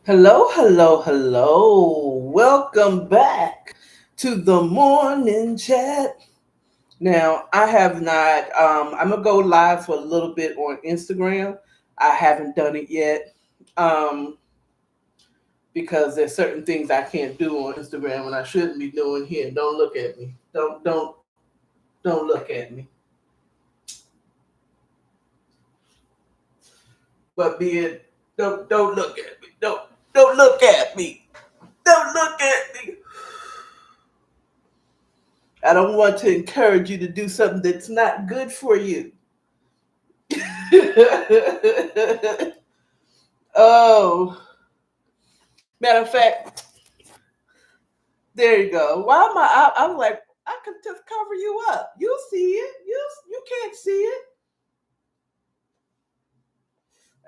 Hello, hello, hello. Welcome back to the morning chat. Now, I have not, I'm going to go live for a little bit on Instagram. I haven't done it yet um, because there's certain things I can't do on Instagram and I shouldn't be doing here. Don't look at me. Don't look at me. But be it, don't look at me. Don't look at me. Don't look at me. I don't want to encourage you to do something that's not good for you. Oh, matter of fact, there you go. Why am I'm like, I could just cover you up. You see it. You can't see it.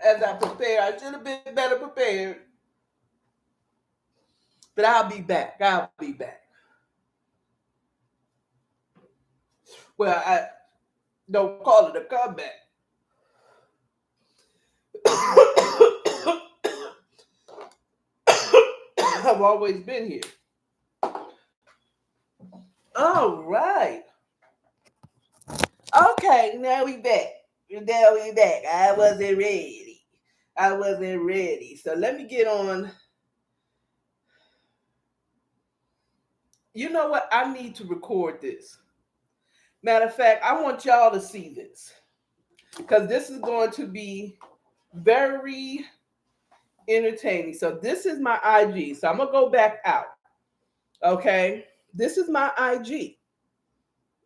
As I prepare, I should have been better prepared. But I'll be back. I'll be back. Well, I don't call it a comeback. I've always been here. All right. Okay, now we back. Now we back. I wasn't ready. I wasn't ready. So let me get on. You know what? I need to record this. Matter of fact, I want y'all to see this because this is going to be very entertaining. So this is my IG. So I'm gonna go back out. Okay, this is my IG.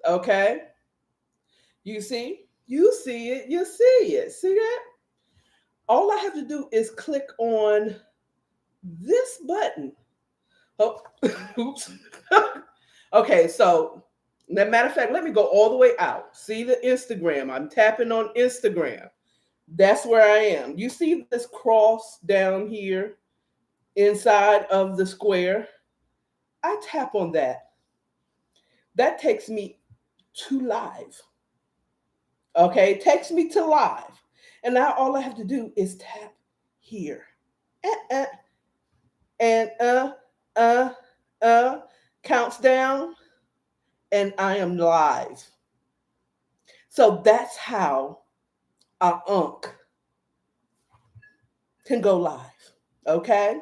Okay, you see, you see it, you see it. See that? All I have to do is click on this button. Oh, oops. Okay, so matter of fact, let me go all the way out. See the Instagram. I'm tapping on Instagram. That's where I am. You see this cross down here inside of the square? I tap on that. That takes me to live. Okay, it takes me to live. And now all I have to do is tap here. Uh, and uh, counts down, and I am live. So that's how our Unc can go live. Okay?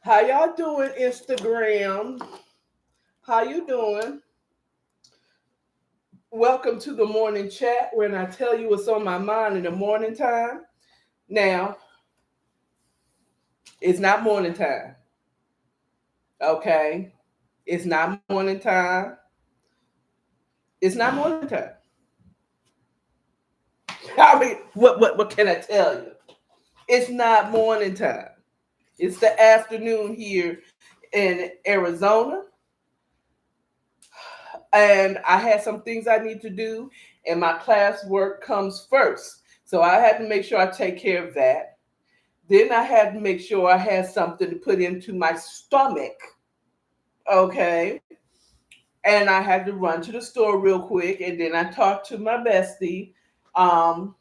How y'all doing, Instagram? How you doing? Welcome to the morning chat when I tell you what's on my mind in the morning time. Now, it's not morning time. Okay? It's not morning time. It's not morning time. I mean, what can I tell you? It's not morning time. It's the afternoon here in Arizona. And I had some things I need to do, and my class work comes first. So I had to make sure I take care of that. Then I had to make sure I had something to put into my stomach. Okay. And I had to run to the store real quick. And then I talked to my bestie um,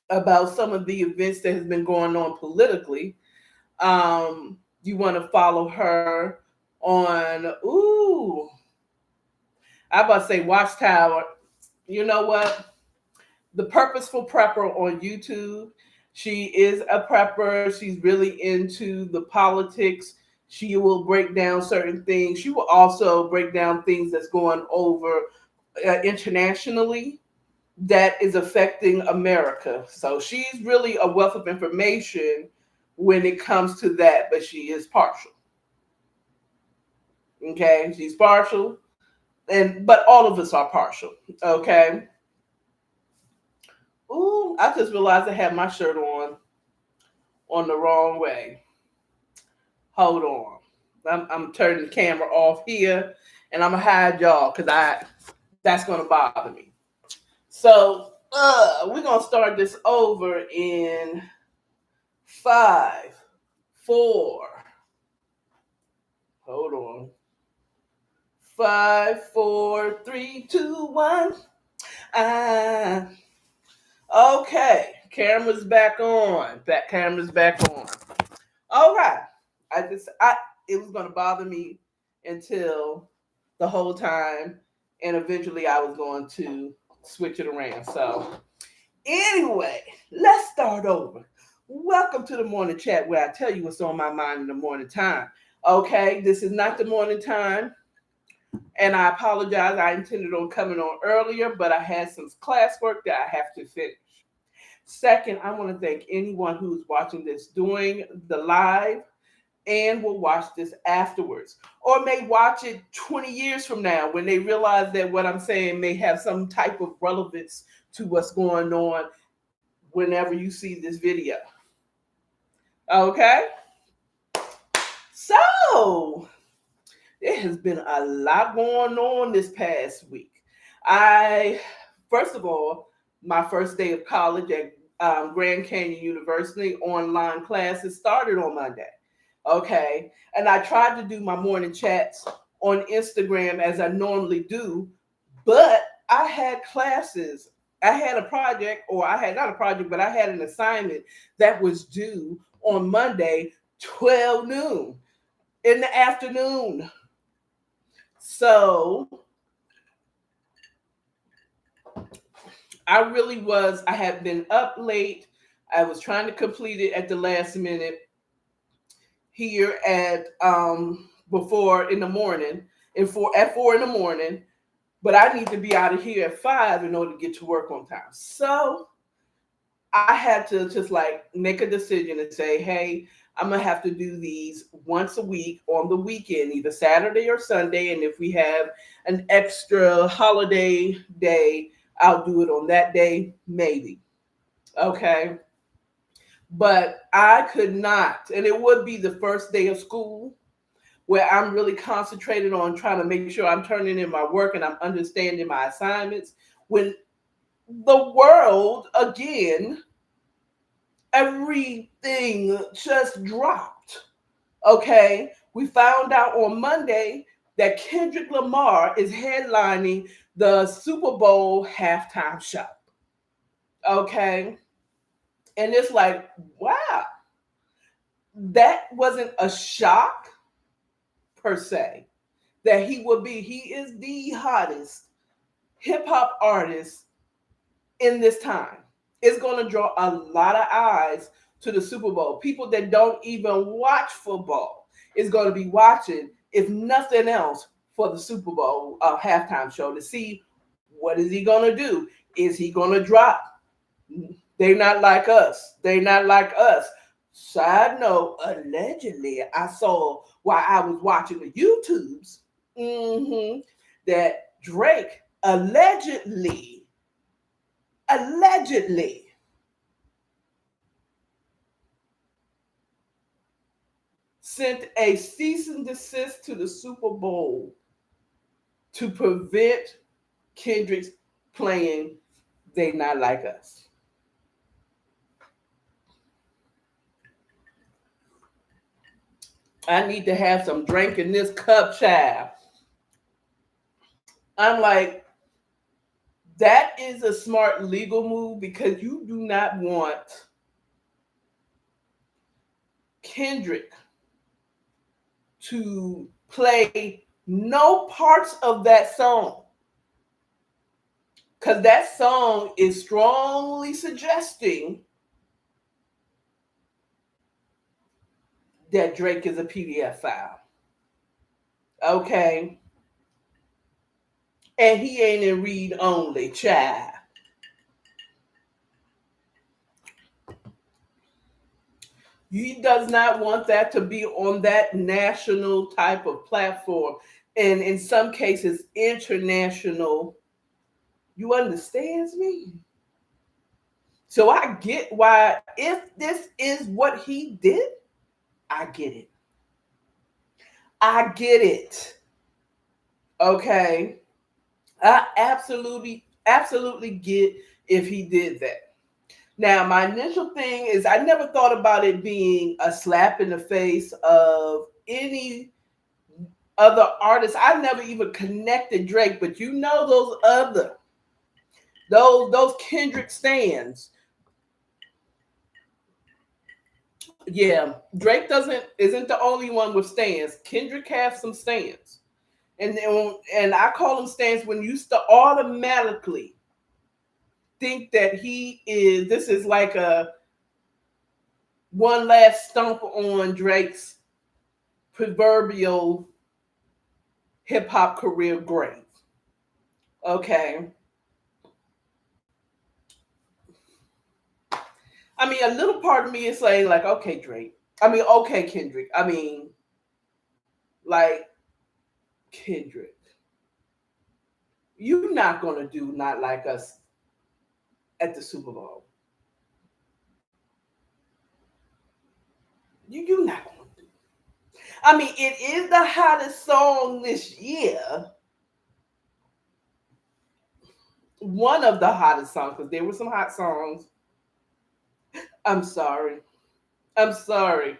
about some of the events that has been going on politically. You want to follow her on, I about to say Watchtower. You know what? The Purposeful Prepper on YouTube. She is a prepper. She's really into the politics. She will break down certain things. She will also break down things that's going over internationally that is affecting America. So she's really a wealth of information when it comes to that, but she is partial. Okay, she's partial, and but all of us are partial. Okay. Ooh, I just realized I had my shirt on the wrong way. Hold on. I'm turning the camera off here, and I'm gonna hide y'all because that's gonna bother me. So we're gonna start this over in 5, 4. Hold on. 5, 4, 3, 2, 1. Ah, okay. Camera's back on. Back camera's back on. All right. It was gonna bother me until the whole time, and eventually I was going to switch it around. So anyway, let's start over. Welcome to the morning chat where I tell you what's on my mind in the morning time. Okay, this is not the morning time. And I apologize. I intended on coming on earlier, but I had some classwork that I have to finish. Second, I want to thank anyone who's watching this during the live and will watch this afterwards, or may watch it 20 years from now when they realize that what I'm saying may have some type of relevance to what's going on whenever you see this video. Okay? So, there has been a lot going on this past week. First of all, my first day of college at Grand Canyon University, online classes started on Monday. Okay. And I tried to do my morning chats on Instagram as I normally do, but I had classes. I had a project, or I had not a project, but I had an assignment that was due on Monday, 12 noon in the afternoon. So I had been up late. I was trying to complete it at the last minute here at before in the morning, at 4 in the morning, but I need to be out of here at 5 in order to get to work on time. So I had to just like make a decision and say, hey, I'm gonna have to do these once a week on the weekend, either Saturday or Sunday. And if we have an extra holiday day, I'll do it on that day, maybe. Okay. But I could not, and it would be the first day of school where I'm really concentrated on trying to make sure I'm turning in my work and I'm understanding my assignments, when the world again, everything just dropped. Okay. We found out on Monday that Kendrick Lamar is headlining the Super Bowl halftime show. Okay. And it's like, wow, that wasn't a shock per se that he would be. He is the hottest hip hop artist in this time. It's going to draw a lot of eyes to the Super Bowl. People that don't even watch football is going to be watching, if nothing else, for the Super Bowl halftime show to see what is he going to do. Is he going to drop? They're not like us. They're not like us. Side note, allegedly, I saw while I was watching the YouTubes that Drake allegedly sent a cease and desist to the Super Bowl to prevent Kendrick's playing They Not Like Us. I need to have some drink in this cup, child. I'm like, that is a smart legal move, because you do not want Kendrick to play no parts of that song, because that song is strongly suggesting that Drake is a PDF file. Okay. And he ain't in read only, child. He does not want that to be on that national type of platform, and in some cases international. You understands me? So I get why, if this is what he did, I get it. I get it. Okay. I absolutely get if he did that. Now, my initial thing is I never thought about it being a slap in the face of any other artists. I never even connected Drake, but you know those Kendrick stans Yeah, Drake doesn't isn't the only one with stands. Kendrick has some stands, and I call them stands when you automatically think that he is. This is like a one last stomp on Drake's proverbial hip hop career grave. Okay, I mean, a little part of me is saying like, okay, Drake. I mean, okay, Kendrick. I mean, like Kendrick, you're not gonna do not like us at the Super Bowl. You're not gonna do. I mean, it is the hottest song this year. One of the hottest songs, because there were some hot songs. I'm sorry. I'm sorry.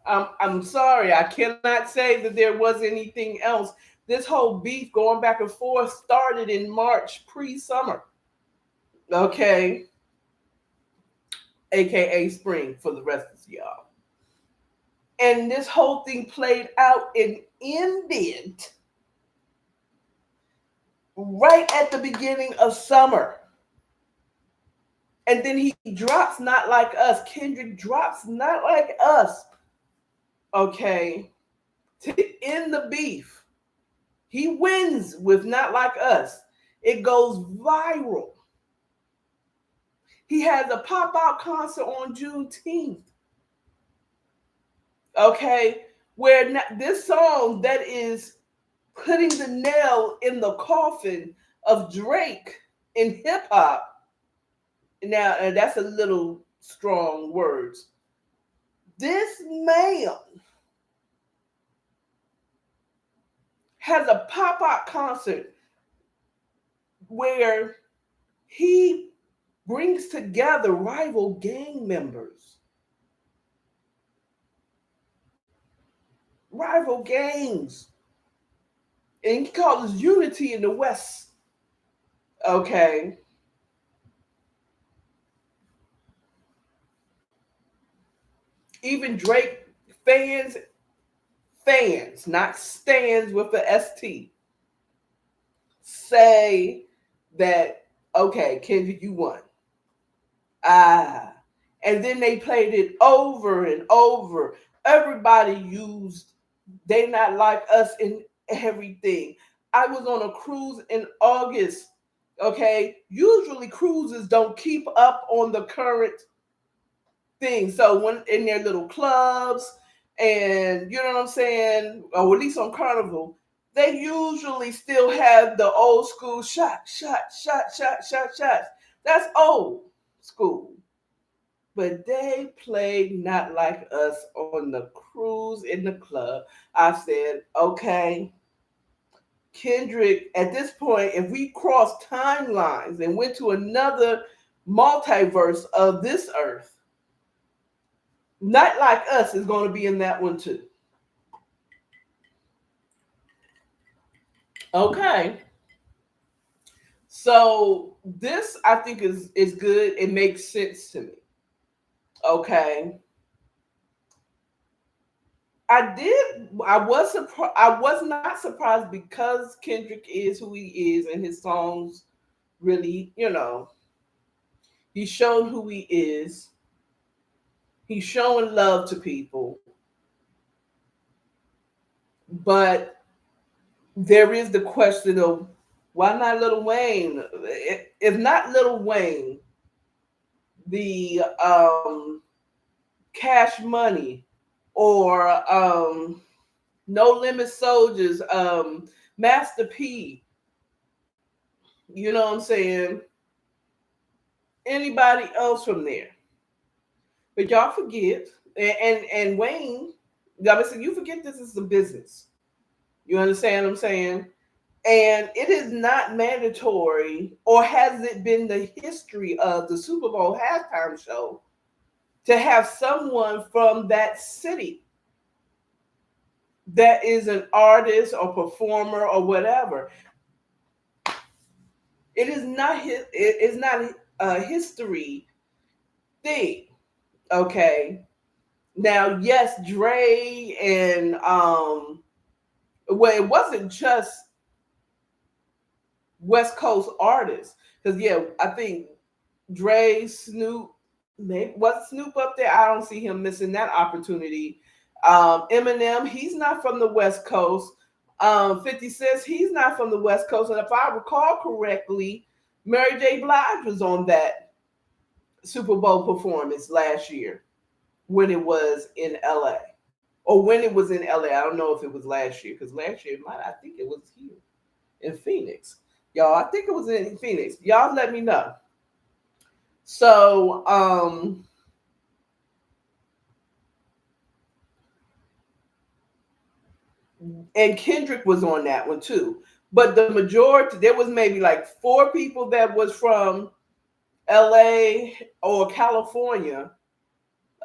I'm sorry. I cannot say that there was anything else. This whole beef going back and forth started in March, pre-summer. Okay, aka spring for the rest of y'all. And this whole thing played out and ended right at the beginning of summer. And then he drops Not Like Us. Kendrick drops Not Like Us. Okay, to end the beef. He wins with Not Like Us. It goes viral. He has a pop out concert on Juneteenth. Okay, where this song that is putting the nail in the coffin of Drake in hip hop. Now, and that's a little strong words. This man has a pop out concert where he brings together rival gang members, rival gangs, and he calls unity in the West. Okay. Even Drake fans, not stands with the ST, say that, okay, Kendrick, you won. Ah. And then they played it over and over. Everybody used They Not Like Us in everything. I was on a cruise in August. Okay. Usually cruises don't keep up on the current thing. So when in their little clubs and you know what I'm saying, or at least on Carnival, they usually still have the old school shots. That's old school. But they played Not Like Us on the cruise in the club. I said, okay, Kendrick, at this point, if we cross timelines and went to another multiverse of this earth, Not Like Us is going to be in that one too. Okay. So this I think is good. It makes sense to me. Okay. I was surprised. I was not surprised because Kendrick is who he is and his songs really, he's shown who he is. He's showing love to people. But there is the question of why not Lil Wayne? If not Lil Wayne, the Cash Money or No Limit Soldiers, Master P, you know what I'm saying? Anybody else from there. But y'all forget, and Wayne, y'all say you forget this is a business. You understand what I'm saying? And it is not mandatory, or has it been the history of the Super Bowl halftime show to have someone from that city that is an artist or performer or whatever. It is not a history thing, okay? Now, yes, Dre and well, it wasn't just West Coast artists. Because yeah, I think Dre, Snoop, maybe was Snoop up there? I don't see him missing that opportunity. Eminem, he's not from the West Coast. 50 Cent, he's not from the West Coast. And if I recall correctly, Mary J. Blige was on that Super Bowl performance last year when it was in LA. Or when it was in LA. I don't know if it was last year, because last year I think it was here in Phoenix. Y'all, I think it was in Phoenix. Y'all let me know. So, and Kendrick was on that one too. But the majority, there was maybe like 4 people that was from LA or California,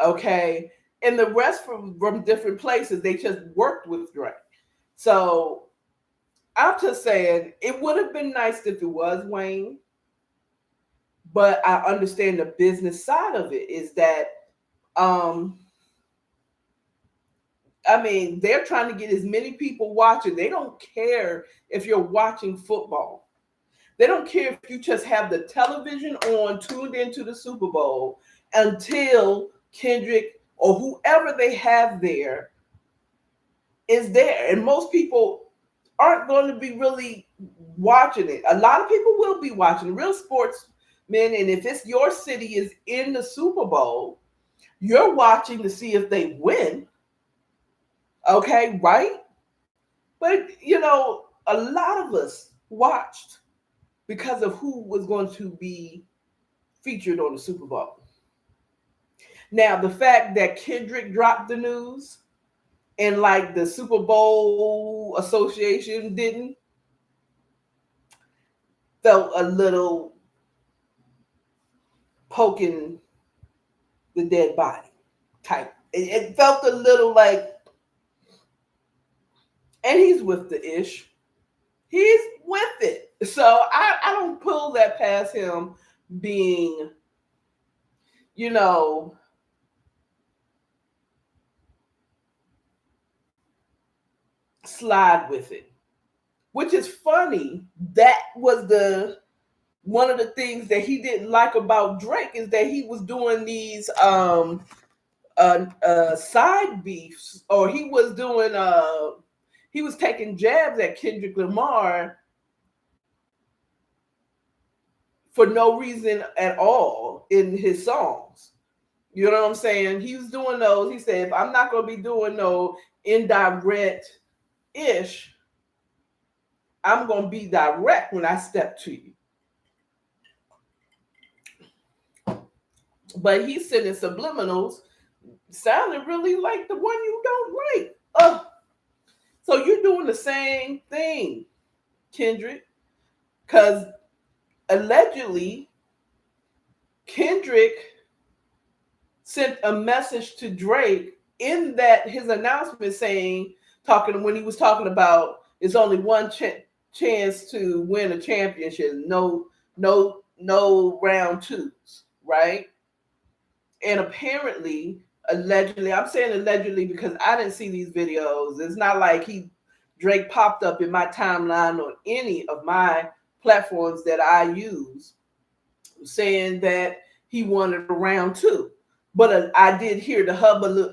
okay, and the rest from different places. They just worked with Drake. So I'm just saying it would have been nice if it was Wayne, but I understand the business side of it is that um I mean, they're trying to get as many people watching. They don't care if you're watching football. They don't care if you just have the television on, tuned into the Super Bowl until Kendrick or whoever they have there is there. And most people aren't going to be really watching it. A lot of people will be watching real sportsmen. And if it's your city is in the Super Bowl, you're watching to see if they win. Okay, right? But a lot of us watched because of who was going to be featured on the Super Bowl. Now, the fact that Kendrick dropped the news and like the Super Bowl Association didn't, felt a little poking the dead body type. It felt a little like, and he's with the ish. He's with it. So I don't pull that past him being, you know, slide with it. Which is funny. That was the one of the things that he didn't like about Drake is that he was doing these side beefs, or he was taking jabs at Kendrick Lamar for no reason at all in his songs. You know what I'm saying? He was doing those. He said, if I'm not going to be doing no indirect ish, I'm going to be direct when I step to you. But he's sending subliminals sounding really like the one you don't like. So you're doing the same thing, Kendrick, because allegedly Kendrick sent a message to Drake in that his announcement when he was talking about it's only one chance to win a championship, no round twos, right? And apparently, allegedly, I'm saying allegedly because I didn't see these videos. It's not like Drake popped up in my timeline on any of my platforms that I use saying that he wanted a round two. But I did hear the hubba.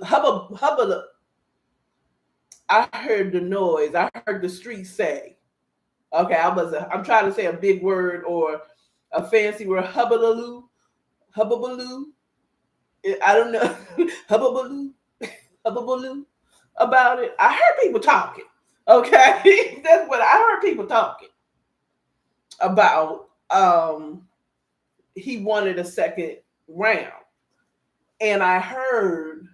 I heard the noise. I heard the street say. Okay, I'm trying to say a big word or a fancy word. Hubbaloo. I don't know. Hubbaloo about it. I heard people talking. Okay, that's what I heard people talking about. He wanted a second round. And I heard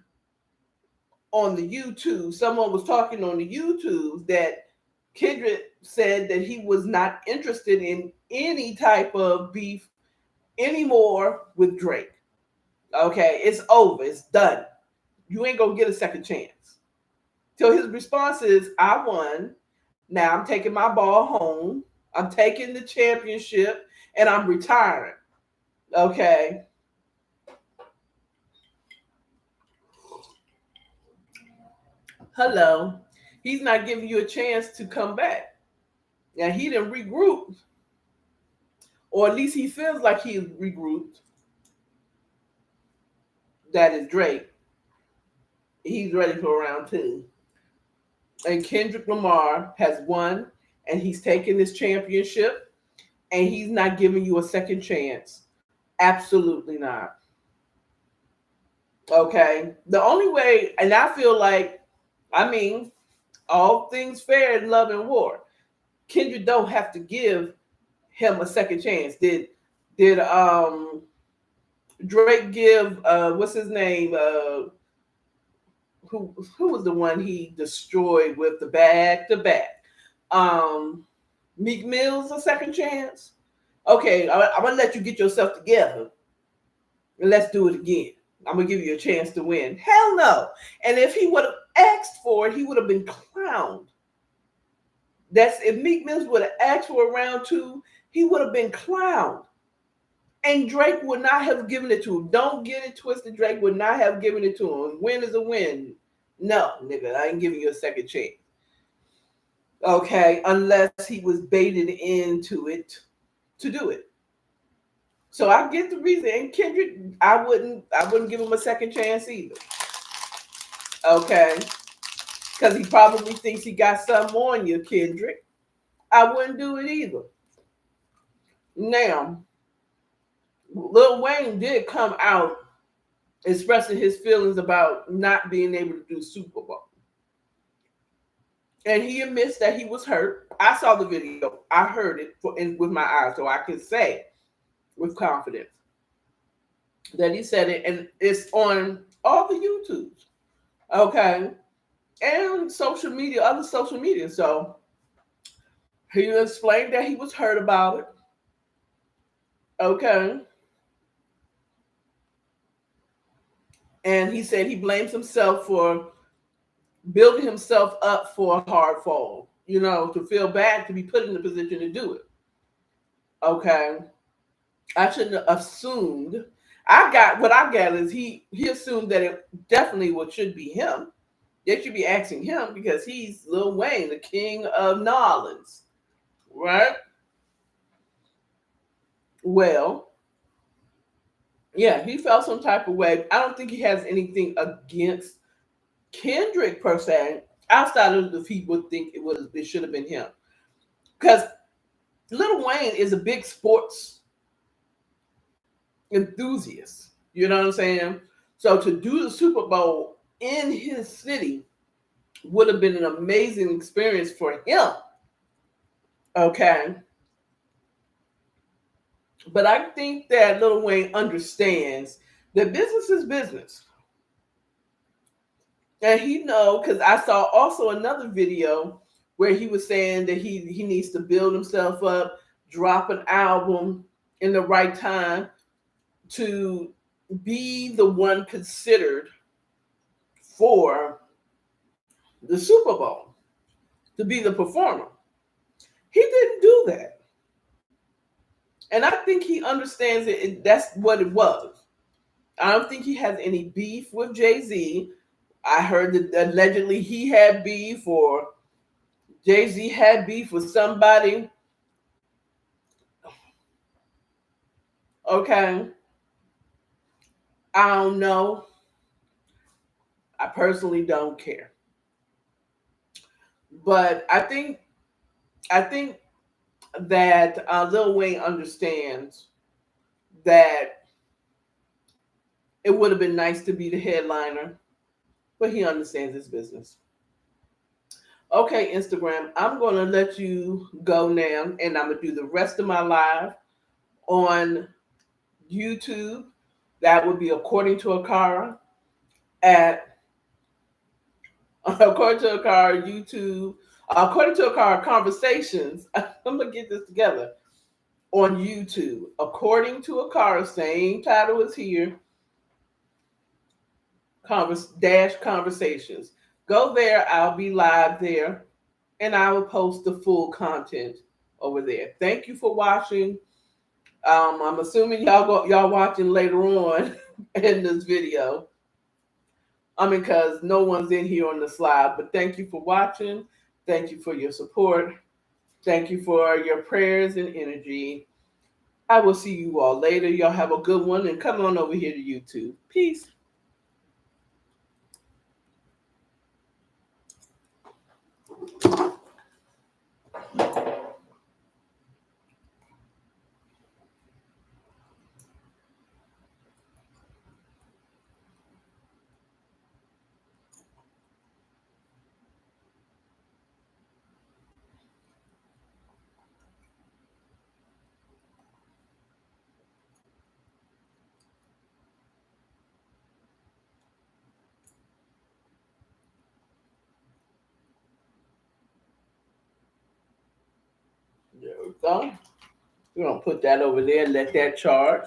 on the YouTube, someone was talking on the YouTube that Kendrick said that he was not interested in any type of beef anymore with Drake. Okay, it's over. It's done. You ain't gonna get a second chance. So his response is, I won. Now I'm taking my ball home. I'm taking the championship and I'm retiring. Okay. Hello. He's not giving you a chance to come back. Now he didn't regroup, or at least he feels like he regrouped. That is Drake. He's ready for round two. And Kendrick Lamar has won, and he's taken this championship, and he's not giving you a second chance. Absolutely not. Okay. The only way, and I feel like, I mean, all things fair in love and war. Kendrick don't have to give him a second chance. Did Drake give what's his name? Who was the one he destroyed with the back to back? Meek Mill's a second chance. Okay, I'm gonna let you get yourself together and let's do it again. I'm gonna give you a chance to win. Hell no. And if he would have asked for it, he would have been clowned. That's if Meek Mills would have asked for a round two, he would have been clowned. And Drake would not have given it to him. Don't get it twisted. Drake would not have given it to him. Win is a win. No, nigga, I ain't giving you a second chance. Okay, unless he was baited into it to do it. So I get the reason. And Kendrick, I wouldn't give him a second chance either. Okay. Because he probably thinks he got something on you, Kendrick. I wouldn't do it either. Now, Lil Wayne did come out expressing his feelings about not being able to do Super Bowl. And he admits that he was hurt. I saw the video. I heard it with my eyes, so I can say with confidence that he said it, and it's on all the YouTubes, okay, and social media, other social media. So he explained that he was hurt about it, okay, and he said he blames himself for building himself up for a hard fall, to feel bad to be put in the position to do it, okay. I shouldn't have assumed. What I got is he assumed that it definitely should be him. They should be asking him because he's Lil Wayne, the king of knowledge, right? Well, yeah, he felt some type of way. I don't think he has anything against Kendrick per se, outside of the people think it should have been him, because Lil Wayne is a big sports enthusiast. You know what I'm saying? So to do the Super Bowl in his city would have been an amazing experience for him. Okay. But I think that Lil Wayne understands that business is business. And he because I saw also another video where he was saying that he needs to build himself up, drop an album in the right time to be the one considered for the Super Bowl, to be the performer. He didn't do that. And I think he understands it. That's what it was. I don't think he has any beef with Jay-Z. I heard that allegedly he had beef, or Jay-Z had beef with somebody. Okay. I don't know. I personally don't care. But I think that Lil Wayne understands that it would have been nice to be the headliner, but he understands his business. Okay, Instagram, I'm going to let you go now, and I'm going to do the rest of my live on YouTube. That would be according to Akara according to Akara YouTube, according to Akara-Conversations. I'm going to get this together on YouTube. According to Akara, same title is here. Conversations. Go there. I'll be live there, and I will post the full content over there. Thank you for watching. I'm assuming y'all watching later on in this video. I mean, because no one's in here on the slide. But thank you for watching. Thank you for your support. Thank you for your prayers and energy. I will see you all later. Y'all have a good one and come on over here to YouTube. Peace. There we go. We're going to put that over there and let that charge.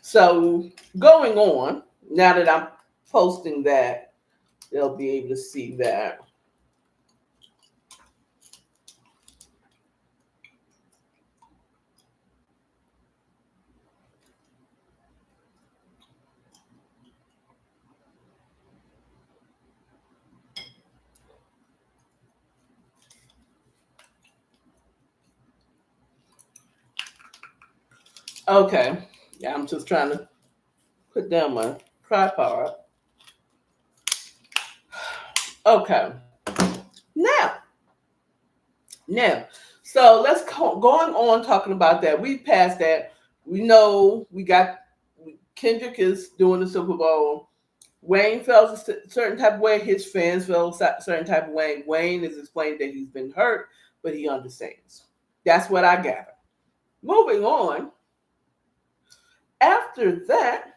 So going on, now that I'm posting that, they'll be able to see that. Okay. Yeah, I'm just trying to put down my tripod. Okay. Now, so let's going on talking about that. We passed that. We know we got Kendrick is doing the Super Bowl. Wayne felt a certain type of way. His fans felt a certain type of way. Wayne is explaining that he's been hurt, but he understands. That's what I gather. Moving on. After that,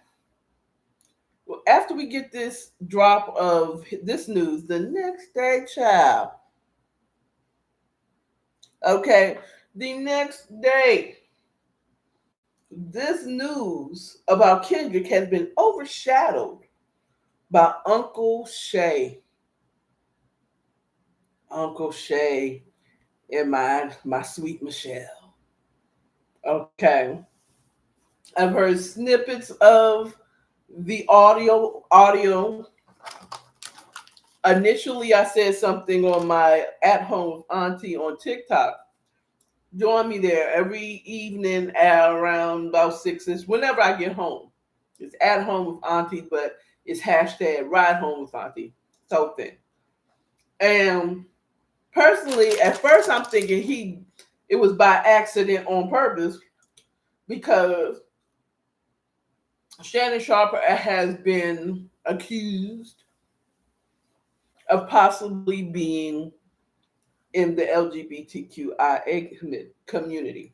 after we get this drop of this news, the next day, child. Okay, the next day, this news about Kendrick has been overshadowed by Uncle Shay. Uncle Shay and my sweet Michelle. Okay. I've heard snippets of the audio. Initially, I said something on my at home auntie on TikTok. Join me there every evening at around about 6ish, whenever I get home. It's at home with auntie, but it's hashtag ride home with auntie. So thing. And personally, at first I'm thinking it was by accident on purpose because Shannon Sharpe has been accused of possibly being in the LGBTQIA community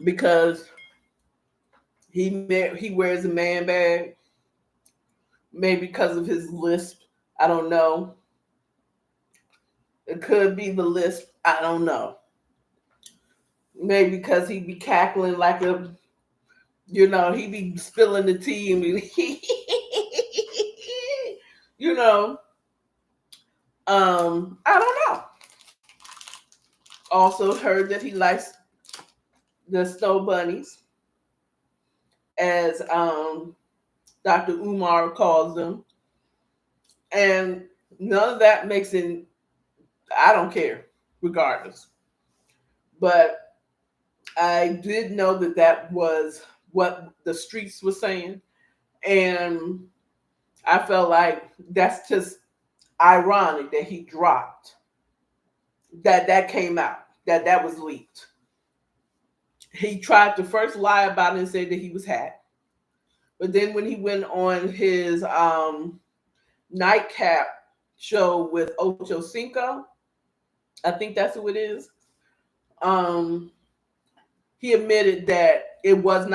because he wears a man bag, maybe because of his lisp. I don't know. It could be the lisp. I don't know. Maybe because he be cackling like a, he be spilling the tea and be, I don't know. Also heard that he likes the snow bunnies, as Dr. Umar calls them. And none of that makes it, I don't care, regardless. But I did know that was what the streets were saying. And I felt like that's just ironic that he dropped, that came out, that was leaked. He tried to first lie about it and say that he was hacked. But then when he went on his nightcap show with Ocho Cinco, I think that's who it is, he admitted that it was an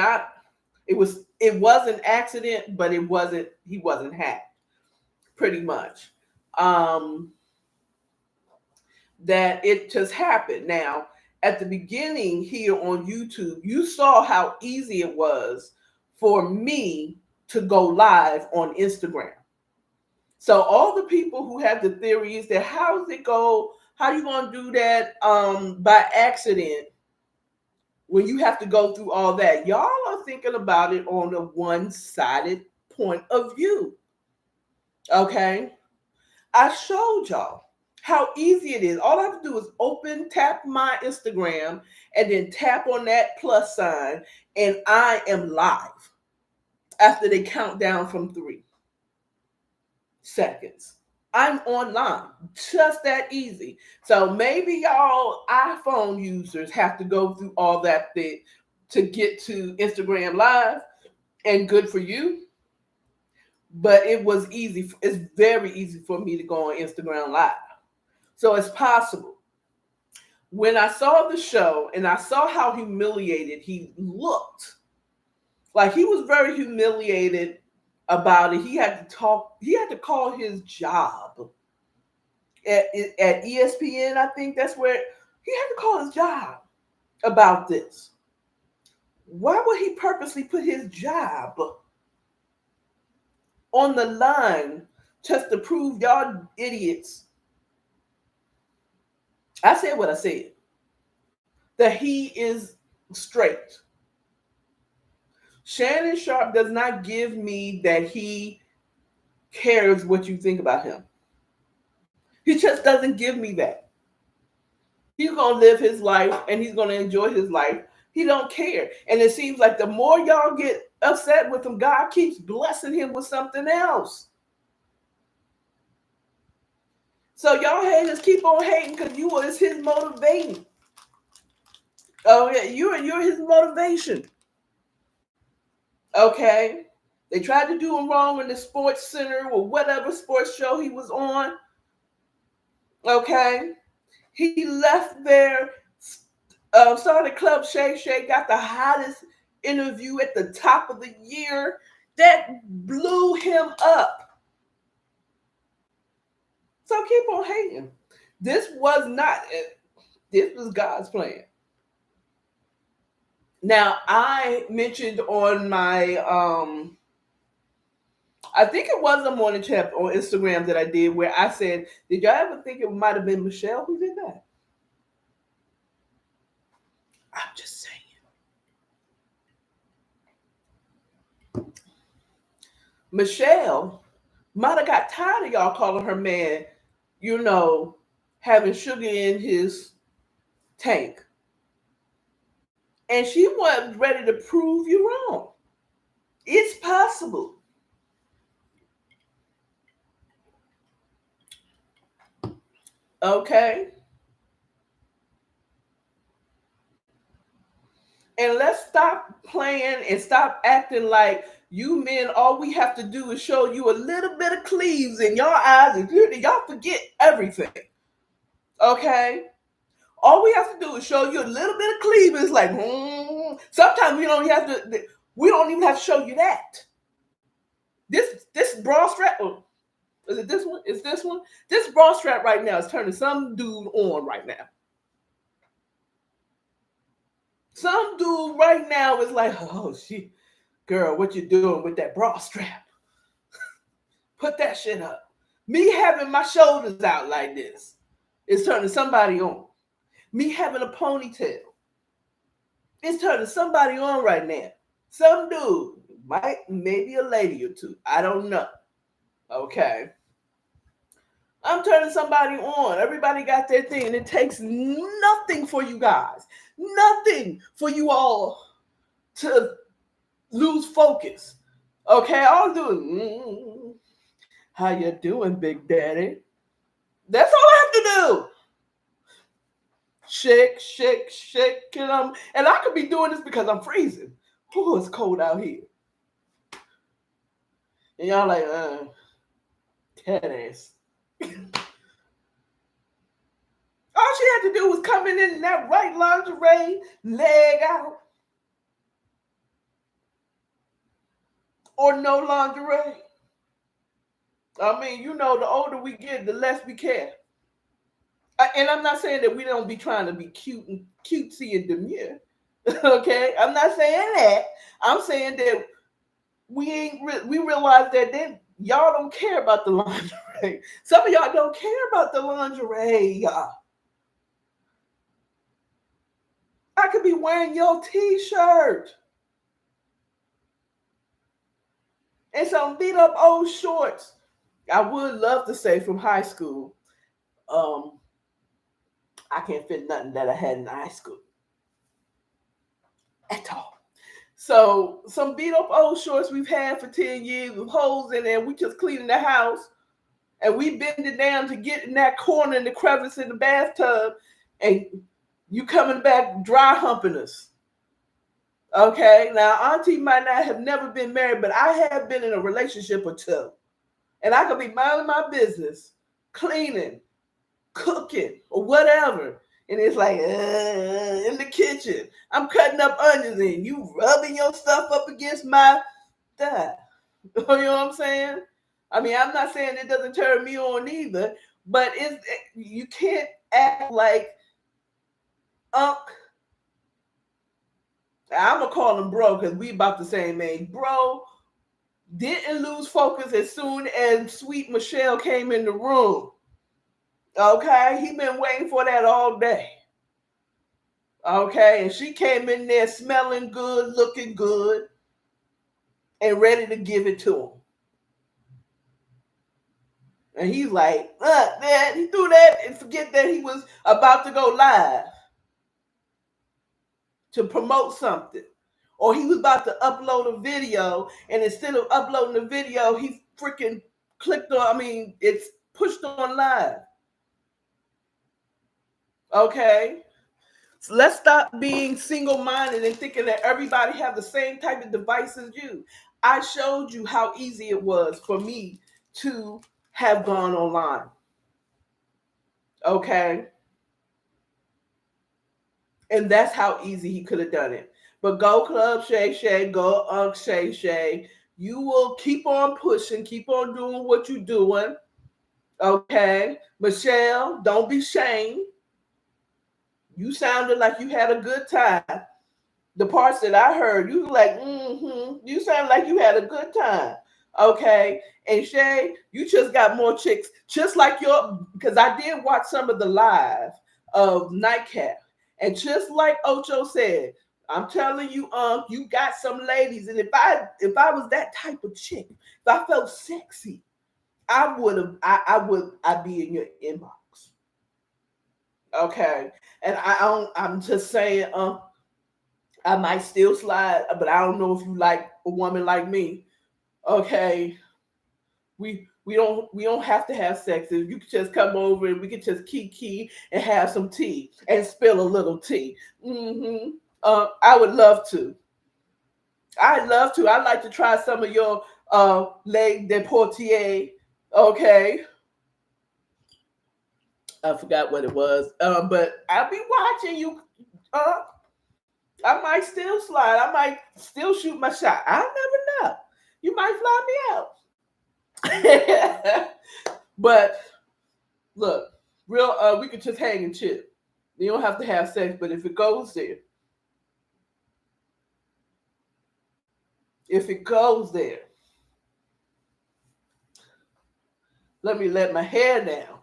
accident, but he wasn't hacked, pretty much. That it just happened. Now, at the beginning here on YouTube, you saw how easy it was for me to go live on Instagram. So all the people who have the theories that how are you going to do that by accident when you have to go through all that. Y'all are thinking about it on a one-sided point of view. Okay? I showed y'all how easy it is. All I have to do is tap my Instagram, and then tap on that plus sign, and I am live after they count down from 3 seconds. I'm online. Just that easy. So maybe y'all iPhone users have to go through all that thing to get to Instagram Live, and good for you. But it was easy. It's very easy for me to go on Instagram Live. So it's possible. When I saw the show and I saw how humiliated he looked, like he was very humiliated about it. He had to call his job at ESPN. I think that's where he had to call his job about this. Why would he purposely put his job on the line just to prove y'all idiots? I said what I said. That he is straight. Shannon Sharpe does not give me that he cares what you think about him. He just doesn't give me that. He's going to live his life and he's going to enjoy his life. He don't care. And it seems like the more y'all get upset with him, God keeps blessing him with something else. So y'all haters keep on hating because it's his motivating. Oh yeah, you're his motivation. Okay? They tried to do him wrong in the Sports Center or whatever sports show he was on. Okay? He left there, started Club Shay. Shay got the hottest interview at the top of the year. That blew him up. So keep on hating. This was God's plan. Now, I mentioned on my, I think it was a morning chat on Instagram that I did where I said, did y'all ever think it might have been Michelle who did that? I'm just saying. Michelle might have got tired of y'all calling her man, having sugar in his tank. And she wasn't ready to prove you wrong. It's possible. Okay? And let's stop playing and stop acting like you men, all we have to do is show you a little bit of cleaves in your eyes and y'all forget everything. Okay? All we have to do is show you a little bit of cleavage. It's like, sometimes we don't even have to show you that. This bra strap, is it this one? Is this one? This bra strap right now is turning some dude on right now. Some dude right now is like, oh shit, girl, what you doing with that bra strap? Put that shit up. Me having my shoulders out like this is turning somebody on. Me having a ponytail, it's turning somebody on right now. Some dude, maybe a lady or two, I don't know. Okay. I'm turning somebody on. Everybody got their thing. And it takes nothing for you guys. Nothing for you all to lose focus. Okay, all doing, how you doing, Big Daddy? That's all I have to do. Shake, shake, shake. And I could be doing this because I'm freezing. Oh, it's cold out here. And y'all like, cat ass. All she had to do was come in that white lingerie, leg out. Or no lingerie. I mean, the older we get, the less we care. And I'm not saying that we don't be trying to be cute and cutesy and demure. Okay? I'm not saying that. I'm saying that we realize that then y'all don't care about the lingerie. Some of y'all don't care about the lingerie. I could be wearing your t-shirt and some beat up old shorts. I would love to say from high school. I can't fit nothing that I had in high school at all. So some beat up old shorts we've had for 10 years with holes in there. We just cleaning the house and we bend it down to get in that corner in the crevice in the bathtub, and you coming back dry humping us. Okay, now Auntie might not have never been married, but I have been in a relationship or two. And I could be minding my business, cleaning, cooking, or whatever. And it's like, in the kitchen, I'm cutting up onions and you rubbing your stuff up against my thigh. You know what I'm saying? I mean, I'm not saying it doesn't turn me on either, but you can't act like Unc. I'm going to call him bro because we about the same age. Bro didn't lose focus as soon as sweet Michelle came in the room. Okay? He been waiting for that all day. Okay? And she came in there smelling good, looking good, and ready to give it to him. And he's like, man, he threw that and forget that he was about to go live to promote something. Or he was about to upload a video, and instead of uploading the video, he freaking it's pushed on live. Okay? So let's stop being single-minded and thinking that everybody have the same type of device as you. I showed you how easy it was for me to have gone online. Okay? And that's how easy he could have done it. But go Club Shay Shay, go Unc Shay. You will keep on pushing, keep on doing what you're doing. Okay? Michelle, don't be shamed. You sounded like you had a good time. The parts that I heard, you were like, you sound like you had a good time. Okay? And Shay, you just got more chicks. Just like because I did watch some of the live of Nightcap. And just like Ocho said, I'm telling you, you got some ladies. And if I was that type of chick, if I felt sexy, I'd be in your inbox. Okay. And I'm just saying, I might still slide, but I don't know if you like a woman like me. Okay. We don't have to have sex. You can just come over and we can just kiki and have some tea and spill a little tea. I would love to. I'd love to. I'd like to try some of your leg de portier. Okay. I forgot what it was. But I'll be watching you. I might still slide. I might still shoot my shot. I never know. You might fly me out. But look, we could just hang and chill. You don't have to have sex, but if it goes there, let me let my hair down.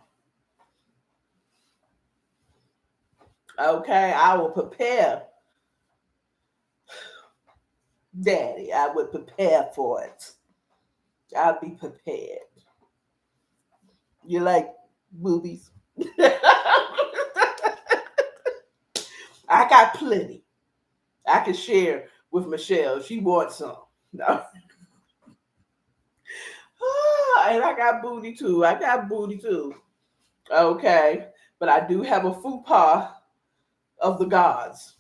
Okay, I will prepare. Daddy, I would prepare for it. I'll be prepared. You like boobies? I got plenty. I can share with Michelle if she wants some. No. And I got booty too. Okay. But I do have a faux pas of the gods.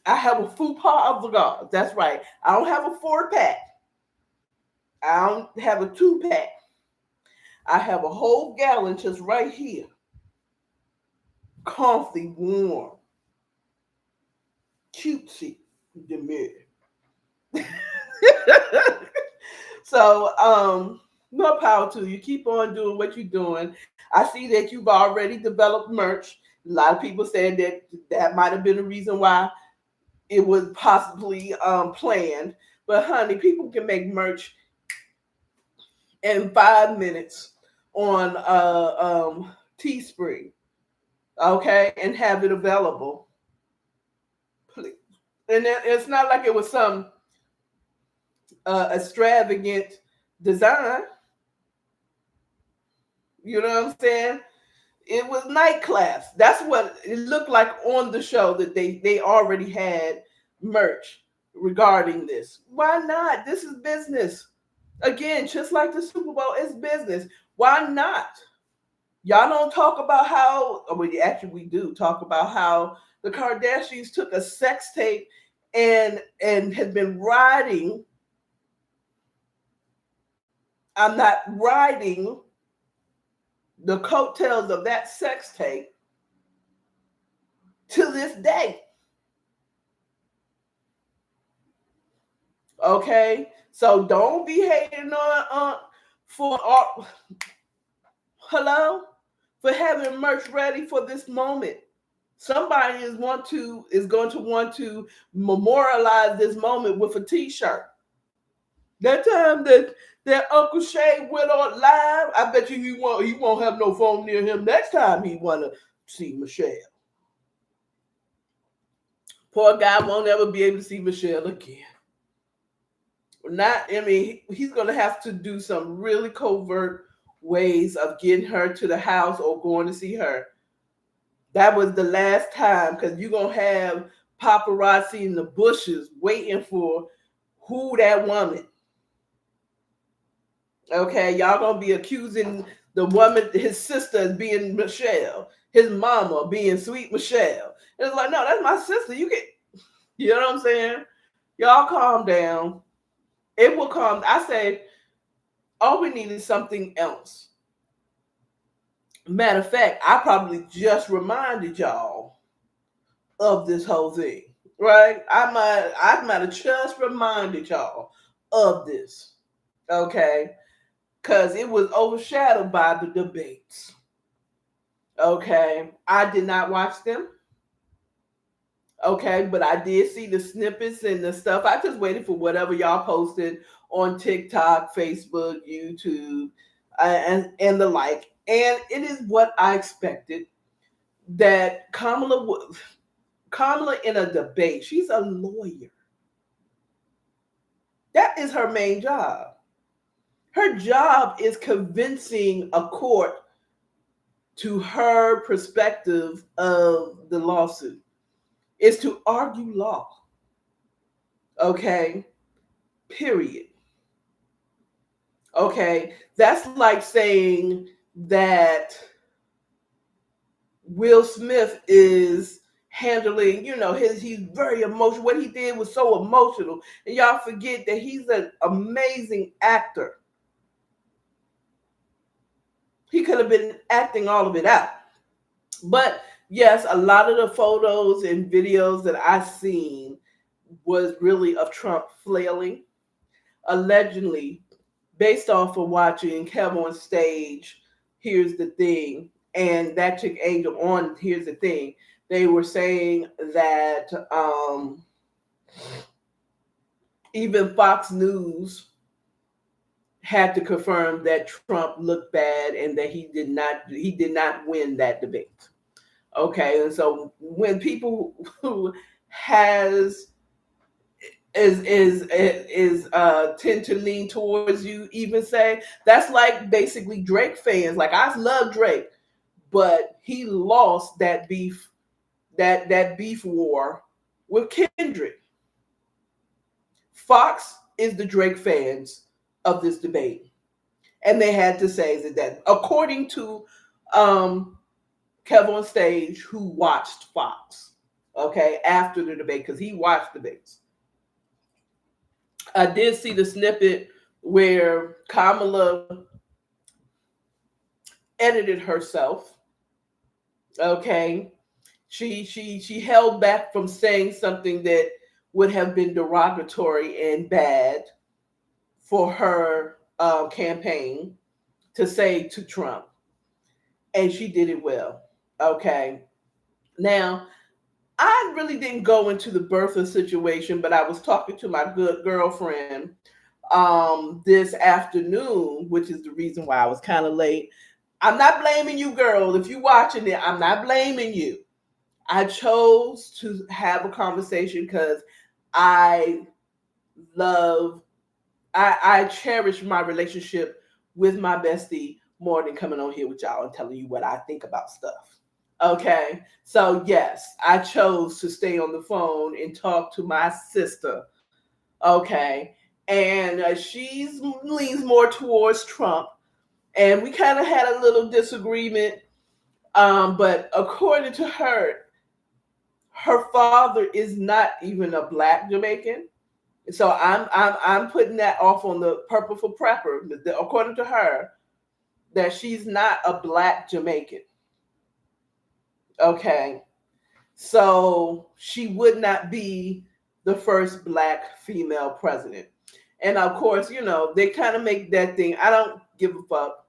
I have a faux pas of the gods. That's right. I don't have a 4-pack. I don't have a 2-pack. I have a whole gallon just right here. Comfy, warm, cutesy, demure. So, more power to you. Keep on doing what you're doing. I see that you've already developed merch. A lot of people said that might have been the reason why it was possibly planned. But honey, people can make merch in 5 minutes on Teespring, okay, and have it available. Please. And it's not like it was some extravagant design. You know what I'm saying? It was night class. That's what it looked like on the show, that they already had merch regarding this. Why not? This is business. Again, just like the Super Bowl, it's business. Why not? Y'all don't talk about how, well, actually, we do talk about how the Kardashians took a sex tape and had been riding. I'm not riding the coattails of that sex tape to this day. Okay, so don't be hating on for hello, for having merch ready for this moment. Somebody is going to want to memorialize this moment with a T-shirt. That time that Uncle Shay went on live, I bet you he won't have no phone near him next time he want to see Michelle. Poor guy won't ever be able to see Michelle again. Not, I mean, he's going to have to do some really covert ways of getting her to the house or going to see her. That was the last time, because you're going to have paparazzi in the bushes waiting for who that woman. Okay, y'all going to be accusing the woman, his sister, as being Michelle, his mama being sweet Michelle. And it's like, no, that's my sister. You know what I'm saying? Y'all calm down. It will calm. I said, all we need is something else. Matter of fact, I probably just reminded y'all of this whole thing, right? I might have just reminded y'all of this, okay? Because it was overshadowed by the debates. Okay, I did not watch them. Okay, but I did see the snippets and the stuff. I just waited for whatever y'all posted on TikTok, Facebook, YouTube, and the like. And it is what I expected, that Kamala in a debate, she's a lawyer. That is her main job. Her job is convincing a court to her perspective of the lawsuit. Is to argue law. Okay? Period. Okay? That's like saying that Will Smith is handling, he's very emotional. What he did was so emotional. And y'all forget that he's an amazing actor. He could have been acting all of it out. But yes, a lot of the photos and videos that I seen was really of Trump flailing, allegedly, based off of watching Kev on Stage, Here's the Thing, and that chick Angel on Here's the Thing. They were saying that even Fox News had to confirm that Trump looked bad and that he did not win that debate. Okay, and so when people who tend to lean towards you, even say that's like basically Drake fans. Like, I love Drake, but he lost that beef war with Kendrick. Fox is the Drake fans of this debate, and they had to say that according to Kev on Stage, who watched Fox, okay, after the debate, because he watched debates. I did see the snippet where Kamala edited herself. Okay, she held back from saying something that would have been derogatory and bad for her campaign to say to Trump, and she did it well. Okay, now I really didn't go into the birther situation, but I was talking to my good girlfriend this afternoon, which is the reason why I was kind of late. I'm not blaming you, girl. If you're watching it, I'm not blaming you. I chose to have a conversation because I love, I cherish my relationship with my bestie more than coming on here with y'all and telling you what I think about stuff. Okay, so yes, I chose to stay on the phone and talk to my sister. Okay, and she leans more towards Trump, and we kind of had a little disagreement. But according to her, her father is not even a black Jamaican. So I'm putting that off on the purple for prepper. According to her, that she's not a black Jamaican. Okay, so she would not be the first black female president. And of course, they kind of make that thing. I don't give a fuck,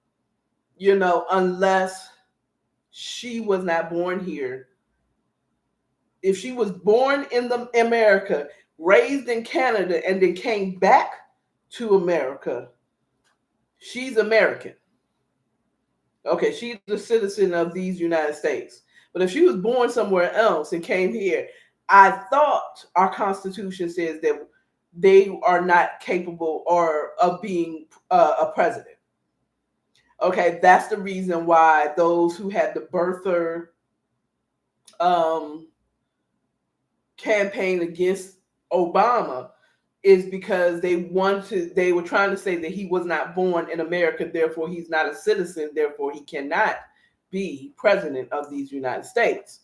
unless she was not born here. If she was born in the America, raised in Canada, and then came back to America, she's American. Okay, she's a citizen of these United States. But if she was born somewhere else and came here, I thought our Constitution says that they are not capable or of being a president. Okay, that's the reason why those who had the birther um, campaign against Obama is because they were trying to say that he was not born in America, therefore he's not a citizen, therefore he cannot be president of these United States.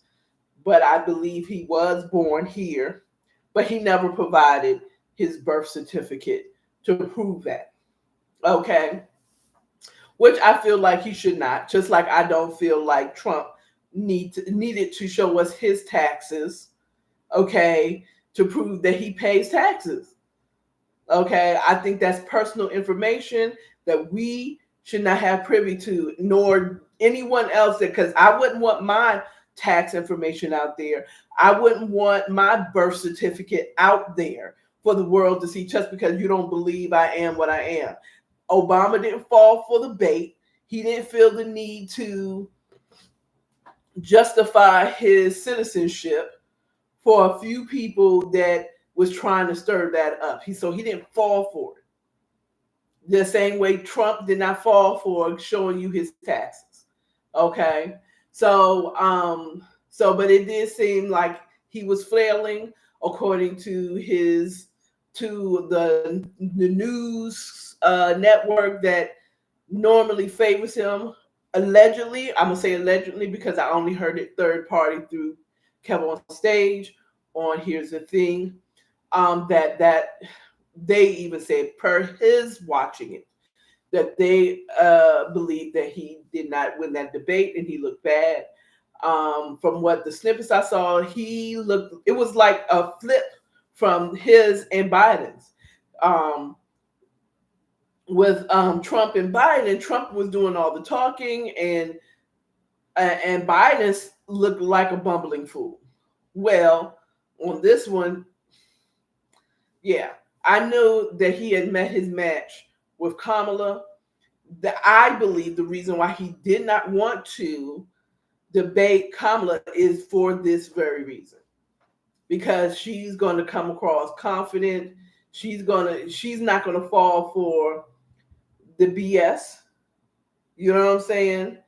But I believe he was born here, but he never provided his birth certificate to prove that. Okay. Which I feel like he should not, just like I don't feel like Trump needed to show us his taxes, okay, to prove that he pays taxes. Okay, I think that's personal information that we should not have privy to, nor anyone else, because I wouldn't want my tax information out there. I wouldn't want my birth certificate out there for the world to see just because you don't believe I am what I am. Obama didn't fall for the bait. He didn't feel the need to justify his citizenship for a few people that was trying to stir that up. So he didn't fall for it. The same way Trump did not fall for showing you his taxes. Okay. But it did seem like he was flailing according to the news network that normally favors him. Allegedly, I'm gonna say allegedly because I only heard it third party through Kevin on stage on Here's the Thing. That they even said per his watching it that they believe that he did not win that debate and he looked bad. From what the snippets I saw, it was like a flip from his and Biden's. With Trump and Biden, Trump was doing all the talking and Biden looked like a bumbling fool. Well, on this one, yeah, I knew that he had met his match with Kamala. That I believe the reason why he did not want to debate Kamala is for this very reason. Because she's going to come across confident. She's not going to fall for the BS. You know what I'm saying?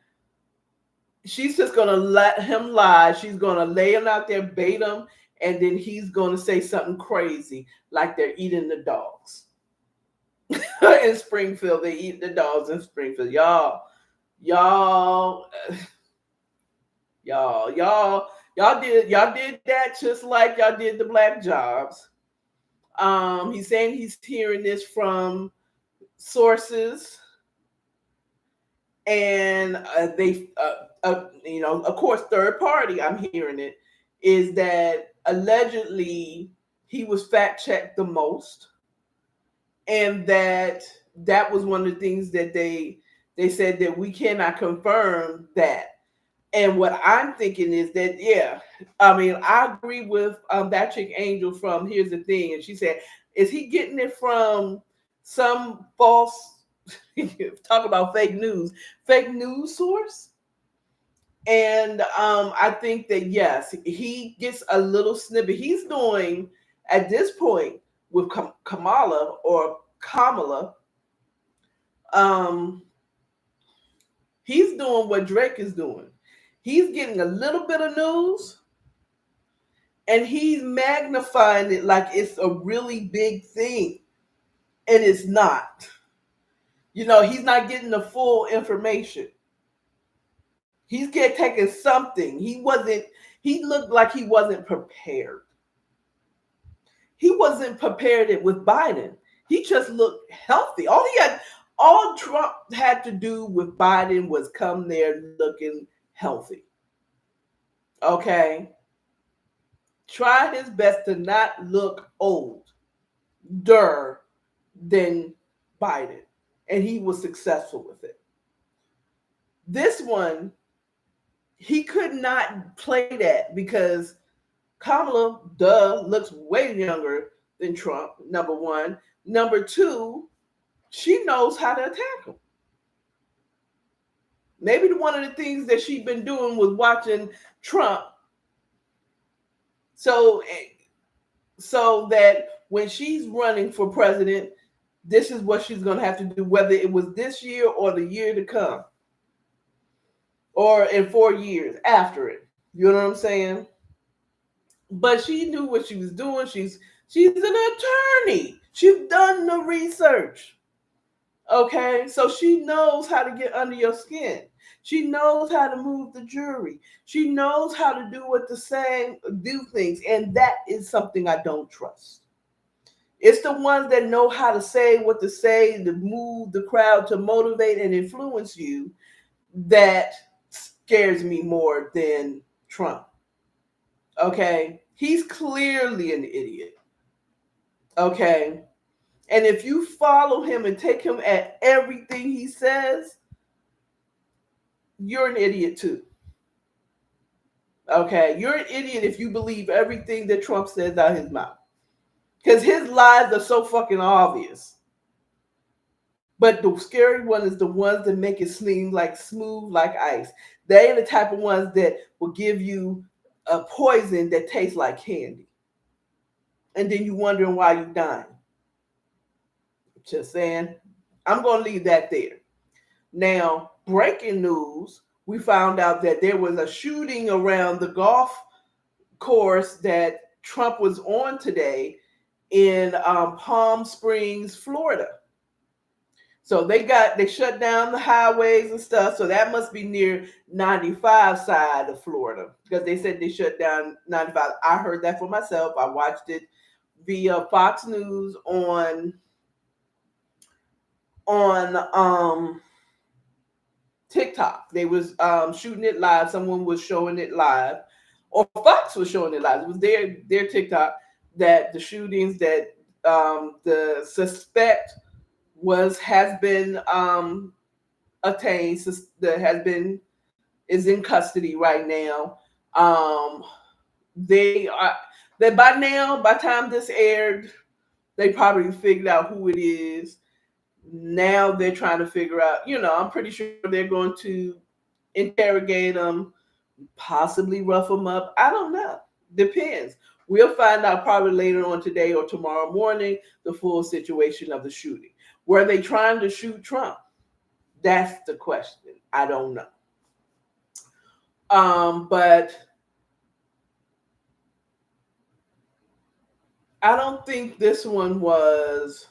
She's just going to let him lie. She's going to lay him out there, bait him, and then he's going to say something crazy like they're eating the dogs. In Springfield, they eat the dogs in Springfield. Y'all did that just like y'all did the black jobs. He's saying he's hearing this from sources, and of course, third party. I'm hearing it is that allegedly he was fact checked the most, and that was one of the things that they said that we cannot confirm that. And what I'm thinking is that, yeah, I mean, I agree with that chick Angel from Here's the Thing. And she said, is he getting it from some false, talk about fake news source? And I think that yes, he gets a little snippet. He's doing at this point with Kamala or Kamala. Um, he's doing what Drake is doing. He's getting a little bit of news and he's magnifying it like it's a really big thing, and it's not. He's not getting the full information. He's taking something. He looked like he wasn't prepared. He wasn't prepared it with Biden. He just looked healthy. All Trump had to do with Biden was come there looking healthy. Okay. Try his best to not look older than Biden. And he was successful with it. This one, he could not play that because Kamala, looks way younger than Trump, number one. Number two, she knows how to attack him. Maybe one of the things that she's been doing was watching Trump so that when she's running for president, this is what she's going to have to do, whether it was this year or the year to come or in 4 years after it. You know what I'm saying? But she knew what she was doing. She's an attorney. She's done the research. Okay, so she knows how to get under your skin. She knows how to move the jury. She knows how to do things, and that is something I don't trust. It's the ones that know how to say what to say, to move the crowd, to motivate and influence you, that scares me more than Trump. Okay, he's clearly an idiot. Okay, and if you follow him and take him at everything he says, you're an idiot too. Okay, you're an idiot if you believe everything that Trump says out his mouth, because his lies are so fucking obvious. But the scary one is the ones that make it seem like smooth like ice. They are the type of ones that will give you a poison that tastes like candy, and then you wondering why you're dying. Just saying. I'm going to leave that there. Now, breaking news, we found out that there was a shooting around the golf course that Trump was on today in Palm Springs, Florida. So they shut down the highways and stuff. So that must be near 95 side of Florida, because they said they shut down 95. I heard that for myself. I watched it via Fox News on TikTok. They was shooting it live. Someone was showing it live, or Fox was showing it live. It was their TikTok, that the shootings that the suspect has been attained, is in custody right now. They are that by now, by the time this aired, they probably figured out who it is. Now they're trying to figure out, I'm pretty sure they're going to interrogate them, possibly rough them up. I don't know. Depends. We'll find out probably later on today or tomorrow morning the full situation of the shooting. Were they trying to shoot Trump? That's the question. I don't know. But I don't think this one was.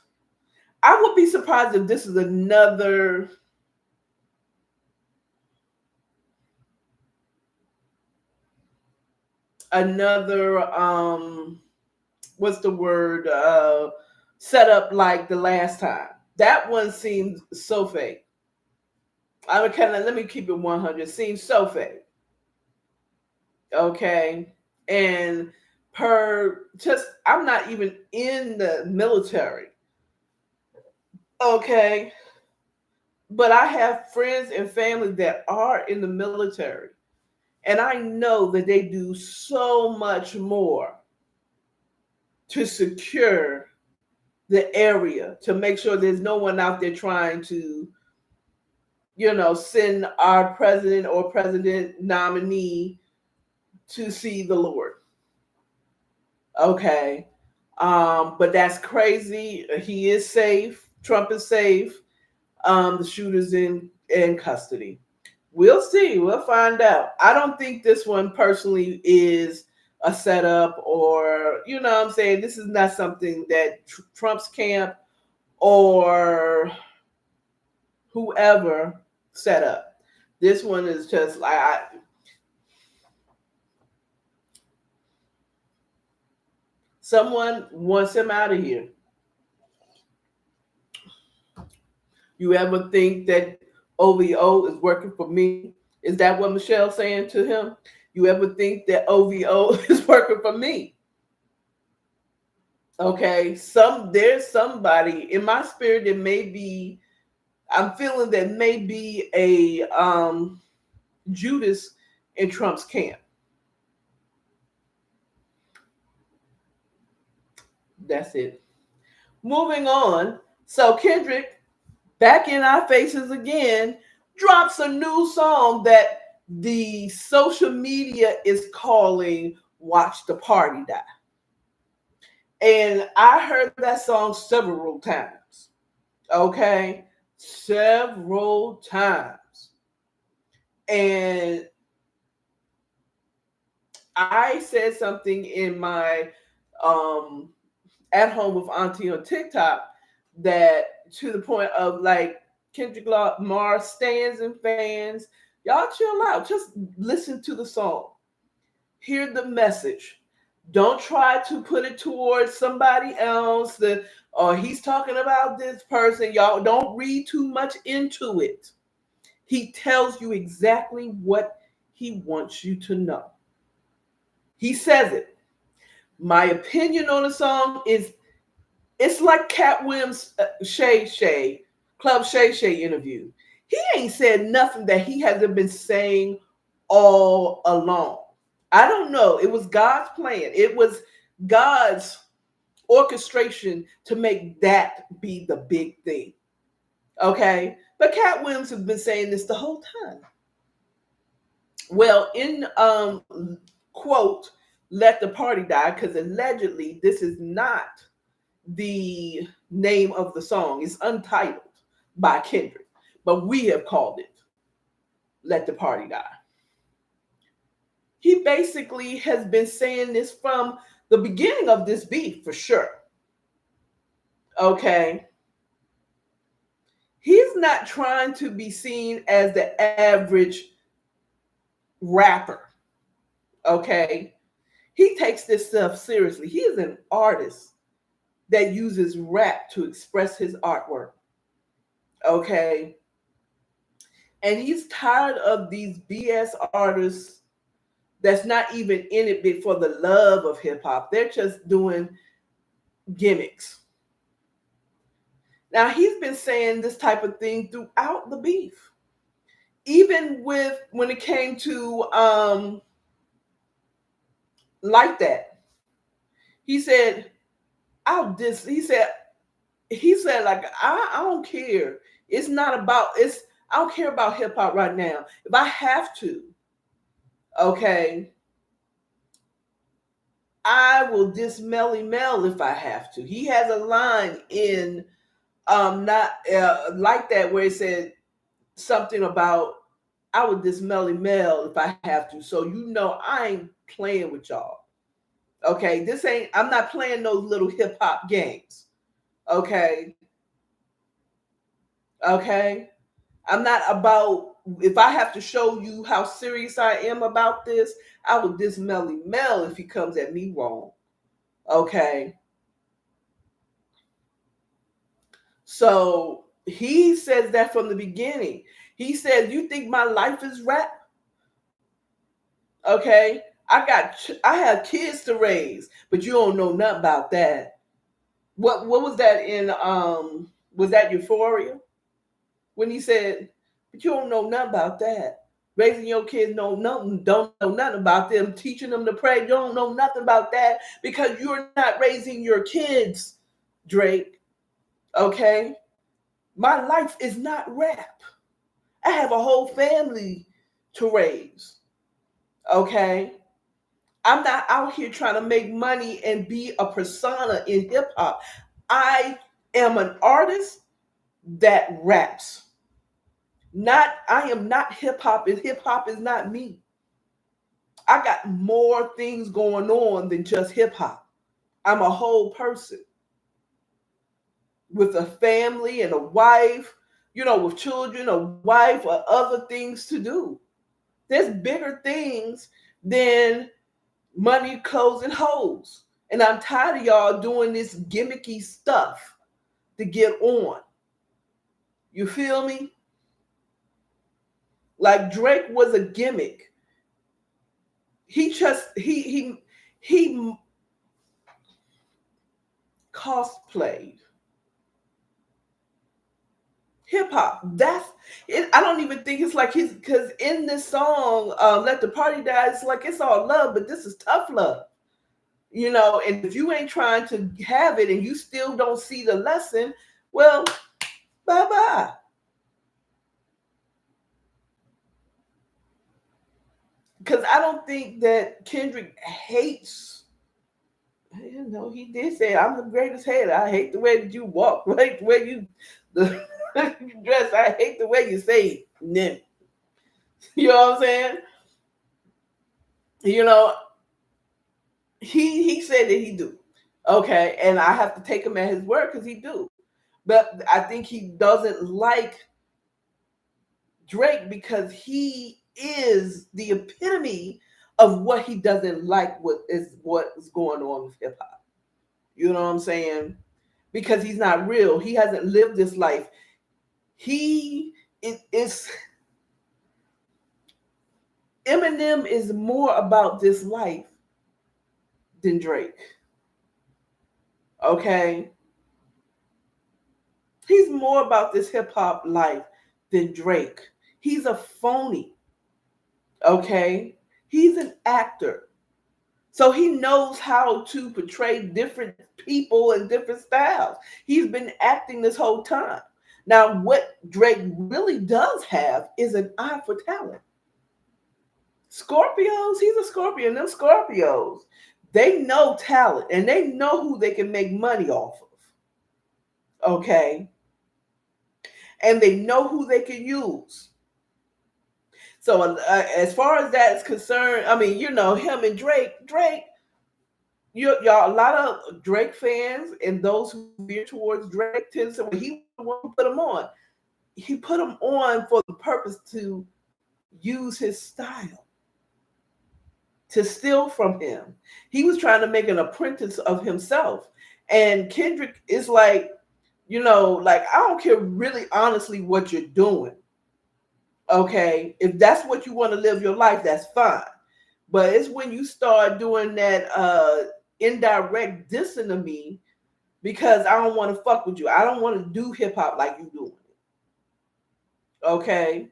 I would be surprised if this is another what's the word, set up like the last time. That one seems so fake. I would let me keep it 100. Seems so fake. Okay. And I'm not even in the military. Okay. But I have friends and family that are in the military. And I know that they do so much more to secure the area, to make sure there's no one out there trying to, send our president or president nominee to see the Lord. Okay. But that's crazy. He is safe. Trump is safe. The shooter's in custody. We'll see. We'll find out. I don't think this one personally is a setup, or what I'm saying, this is not something that Trump's camp or whoever set up. This one is just like someone wants him out of here. You ever think that OVO is working for me? Is that what Michelle's saying to him? You ever think that OVO is working for me? Okay, there's somebody in my spirit that I'm feeling that may be a Judas in Trump's camp. That's it. Moving on. So Kendrick, back in our faces again, drops a new song that the social media is calling Watch the Party Die. And I heard that song several times. Okay? Several times. And I said something in my at home with Auntie on TikTok that to the point of like Kendrick Lamar stands and fans, y'all chill out. Just listen to the song. Hear the message. Don't try to put it towards somebody else or he's talking about this person. Y'all don't read too much into it. He tells you exactly what he wants you to know. He says it. My opinion on the song is it's like Cat Williams' Club Shay interview. He ain't said nothing that he hasn't been saying all along. I don't know. It was God's plan. It was God's orchestration to make that be the big thing. Okay? But Cat Williams has been saying this the whole time. Well, in quote, Let the Party Die, because allegedly this is not the name of the song. It's untitled by Kendrick, but we have called it Let the Party Die. He basically has been saying this from the beginning of this beef, for sure. Okay. He's not trying to be seen as the average rapper. Okay. He takes this stuff seriously. He is an artist that uses rap to express his artwork. Okay. And he's tired of these BS artists that's not even in it for the love of hip hop. They're just doing gimmicks. Now, he's been saying this type of thing throughout the beef. Even when it came to Like That. He said, he said, like, I don't care. I don't care about hip hop right now. If I have to, okay, I will diss Melly Mel if I have to. He has a line in not Like That where he said something about I would diss Melly Mel if I have to. So I ain't playing with y'all. Okay, I'm not playing those little hip hop games. Okay. Okay. I'm not about, if I have to show you how serious I am about this, I would diss Melly Mel if he comes at me wrong. Okay. So he says that from the beginning. He said, you think my life is rap? Okay. I have kids to raise, but you don't know nothing about that. What was that in was that Euphoria? When he said, but you don't know nothing about that. Raising your kids don't know nothing about them, teaching them to pray. You don't know nothing about that because you're not raising your kids, Drake. Okay? My life is not rap I have a whole family to raise. Okay. I'm not out here trying to make money and be a persona in hip hop. I am an artist that raps. Not I am not hip hop, and hip hop is not me. I got more things going on than just hip hop. I'm a whole person with a family and a wife, with children, a wife, or other things to do. There's bigger things than money, clothes, and hoes. And I'm tired of y'all doing this gimmicky stuff to get on. You feel me? Like Drake was a gimmick. He cosplayed hip hop. That's it. I don't even think it's like he's because in this song, "Let the Party Die," it's like it's all love, but this is tough love. And if you ain't trying to have it and you still don't see the lesson, well, bye bye. Because I don't think that Kendrick hates. He did say, "I'm the greatest hater. I hate the way that you walk, right? The way you dress. I hate the way you say nim." You know what I'm saying? You know, he said that he do. Okay, and I have to take him at his word because he do. But I think he doesn't like Drake because he is the epitome of what he doesn't like. What is going on with hip hop? You know what I'm saying? Because he's not real. He hasn't lived this life. It's Eminem is more about this life than Drake. Okay? He's more about this hip hop life than Drake. He's a phony. Okay? He's an actor. So he knows how to portray different people and different styles. He's been acting this whole time. Now, what Drake really does have is an eye for talent. Scorpios, he's a Scorpio, and them Scorpios, they know talent and they know who they can make money off of. Okay? And they know who they can use. So as far as that is concerned, I mean, him and Drake, y'all, a lot of Drake fans and those who veer towards Drake tend to say, well, he the one who put him on. He put him on for the purpose to use his style, to steal from him. He was trying to make an apprentice of himself. And Kendrick is like, like, I don't care really honestly what you're doing. Okay? If that's what you want to live your life, that's fine. But it's when you start doing that indirect dissing to me because I don't want to fuck with you. I don't want to do hip hop like you doing it. Okay?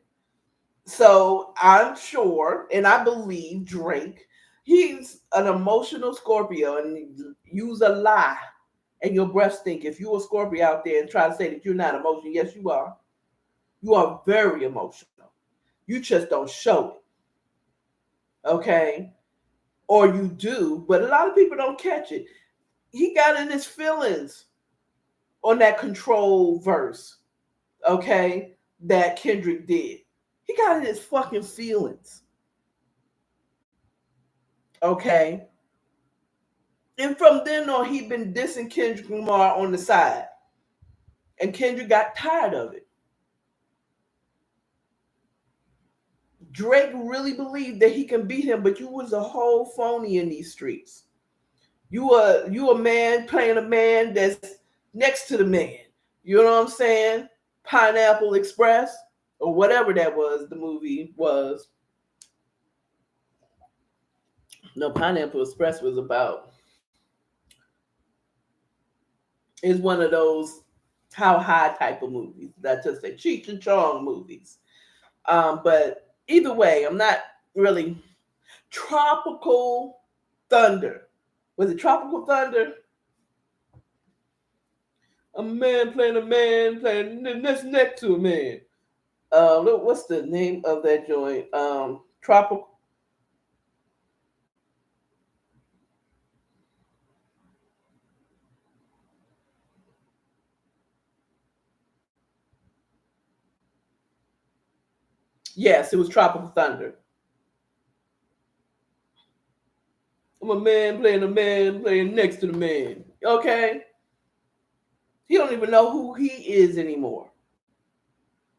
So I'm sure and I believe Drake, he's an emotional Scorpio and use a lie and your breath stink. If you're a Scorpio out there and try to say that you're not emotional, yes, you are. You are very emotional. You just don't show it. Okay? Or you do, but a lot of people don't catch it. He got in his feelings on that Control verse, okay, that Kendrick did. He got in his fucking feelings. Okay? And from then on, he been dissing Kendrick Lamar on the side. And Kendrick got tired of it. Drake really believed that he can beat him, but you was a whole phony in these streets. You a man playing a man that's next to the man. You know what I'm saying? Pineapple Express or whatever that was, the movie was. No, Pineapple Express was about, is one of those how high type of movies. That's just a Cheech and Chong movies. But either way, I'm not really. Tropical Thunder. Was it Tropical Thunder? A man playing next to a man. Look, what's the name of that joint? Tropical. Yes, it was Tropical Thunder. I'm a man playing next to the man. Okay, he don't even know who he is anymore.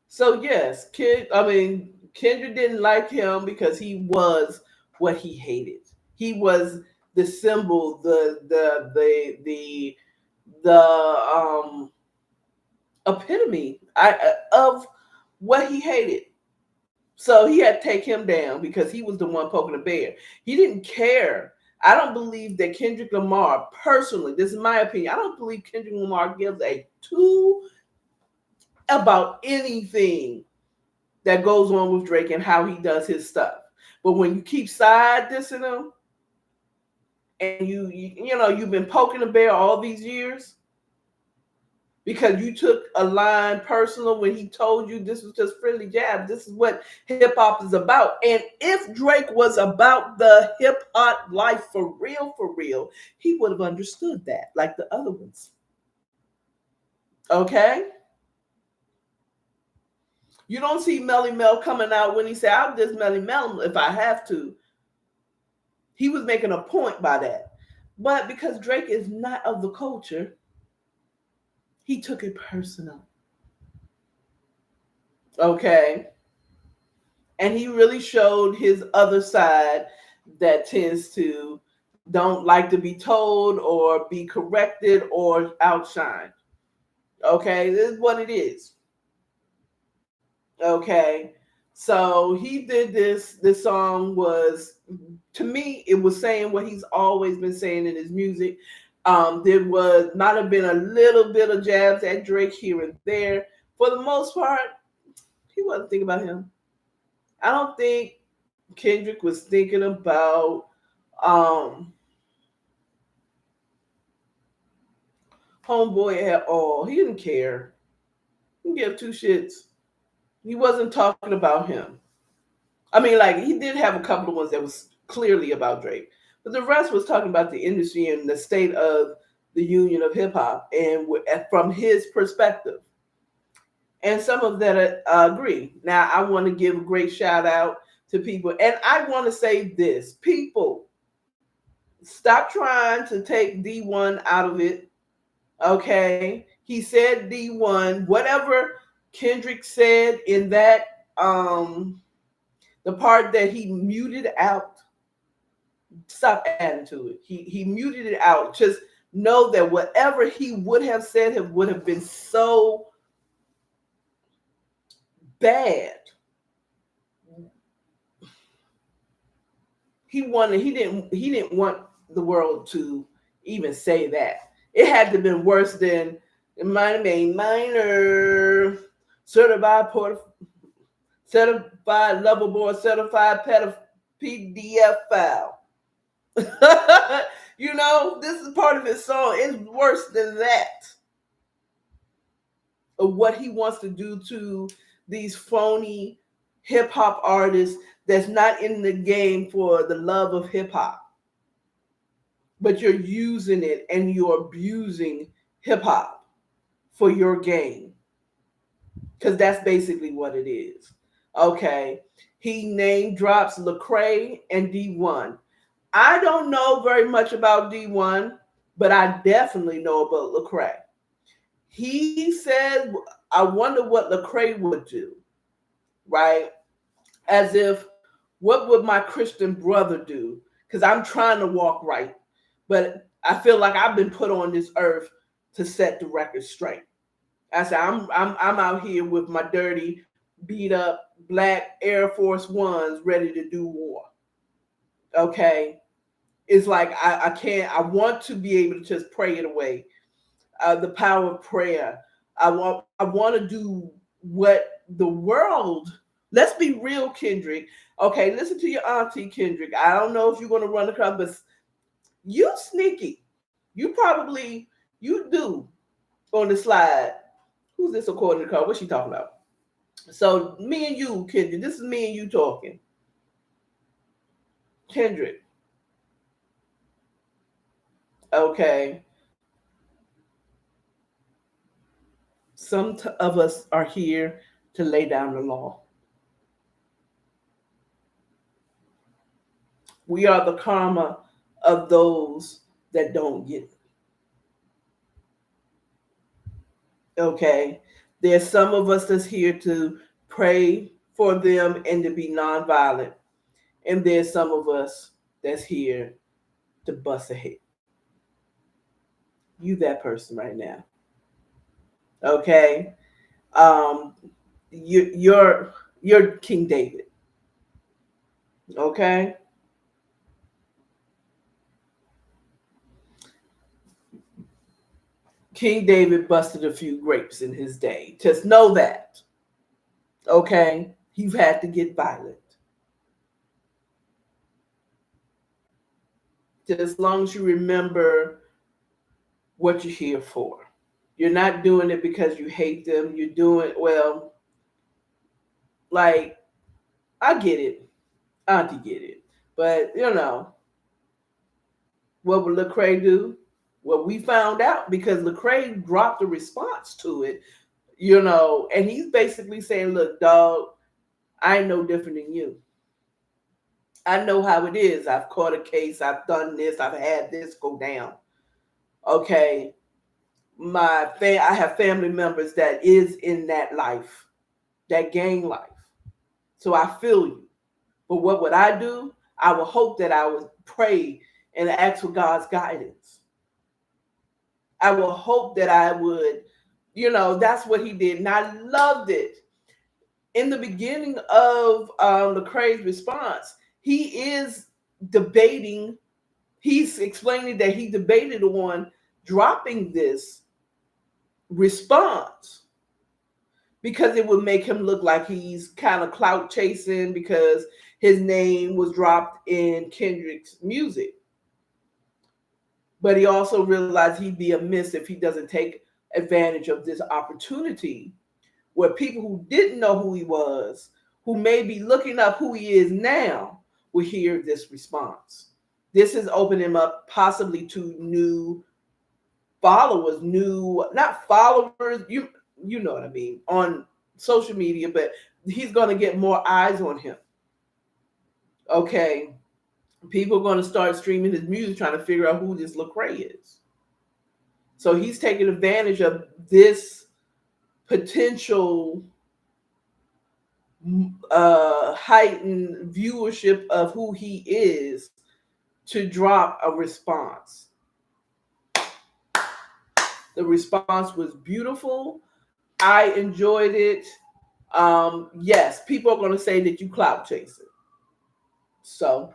So yes, Kendra didn't like him because he was what he hated. He was the symbol, the epitome of what he hated. So he had to take him down because he was the one poking the bear. He didn't care. I don't believe that Kendrick Lamar, personally, this is my opinion, I don't believe Kendrick Lamar gives a two about anything that goes on with Drake and how he does his stuff. But when you keep side dissing him and you've been poking the bear all these years because you took a line personal when he told you this was just friendly jabs. This is what hip hop is about. And if Drake was about the hip hop life for real, he would have understood that like the other ones. Okay? You don't see Melly Mel coming out when he said, I'll just Melly Mel if I have to. He was making a point by that. But because Drake is not of the culture, he took it personal. Okay. And he really showed his other side that tends to don't like to be told or be corrected or outshined. Okay. This is what it is. Okay. So he did this. This song was, to me, it was saying what he's always been saying in his music. There was might have been a little bit of jabs at Drake here and there. For the most part, he wasn't thinking about him. I don't think Kendrick was thinking about Homeboy at all. He didn't care. He didn't give two shits. He wasn't talking about him. I mean, like, he did have a couple of ones that was clearly about Drake, but the rest was talking about the industry and the state of the union of hip hop and from his perspective. And some of that I agree. Now, I want to give a great shout out to people, and I want to say this: people, stop trying to take D1 out of it. Okay, he said D1. Whatever Kendrick said in that the part that he muted out, stop adding to it. He muted it out. Just know that whatever he would have said would have been so bad. He didn't want the world to even say that. It had to have been worse than it might have been minor, certified lover boy, certified PDF file. This is part of his song. It's worse than that. Of what he wants to do to these phony hip hop artists that's not in the game for the love of hip hop. But you're using it and you're abusing hip hop for your gain. Because that's basically what it is. Okay. He name drops Lecrae and D1. I don't know very much about D1, but I definitely know about Lecrae. He said, I wonder what Lecrae would do, right? As if, what would my Christian brother do? Because I'm trying to walk right, but I feel like I've been put on this earth to set the record straight. I said, I'm out here with my dirty, beat up black Air Force Ones ready to do war. Okay. It's like I can't, I want to be able to just pray it away. The power of prayer. I want to do what the world. Let's be real, Kendrick. Okay, listen to your auntie, Kendrick. I don't know if you're going to run across, but you sneaky. You do on the slide. Who's this according to Carl? What's she talking about? So me and you, Kendrick, this is me and you talking. Kendrick, okay, of us are here to lay down the law. We are the karma of those that don't get it. Okay. There's some of us that's here to pray for them and to be nonviolent. And there's some of us that's here to bust a head. You that person right now. Okay. Um you're King David. Okay. King David busted a few grapes in his day. Just know that. Okay. You've had to get violent. Just as long as you remember what you're here for. You're not doing it because you hate them. You're doing, well, like, I get it. Auntie get it. But, what would Lecrae do? Well, we found out because Lecrae dropped a response to it, and he's basically saying, look, dog, I ain't no different than you. I know how it is. I've caught a case. I've done this. I've had this go down. Okay. I have family members that is in that life, that gang life. So I feel you. But what would I do? I would hope that I would pray and ask for God's guidance. I will hope that I would, that's what he did. And I loved it. In the beginning of Lecrae's response, he is debating, he's explaining that he debated on dropping this response because it would make him look like he's kind of clout chasing because his name was dropped in Kendrick's music. But he also realized he'd be amiss if he doesn't take advantage of this opportunity where people who didn't know who he was, who may be looking up who he is now, will hear this response. This has opened him up possibly to new followers, not followers, you know what I mean, on social media, but he's going to get more eyes on him. Okay. People are going to start streaming his music, trying to figure out who this Lecrae is. So he's taking advantage of this potential heightened viewership of who he is to drop a response. The response was beautiful. I enjoyed it. Yes, people are going to say that you clout chasing. So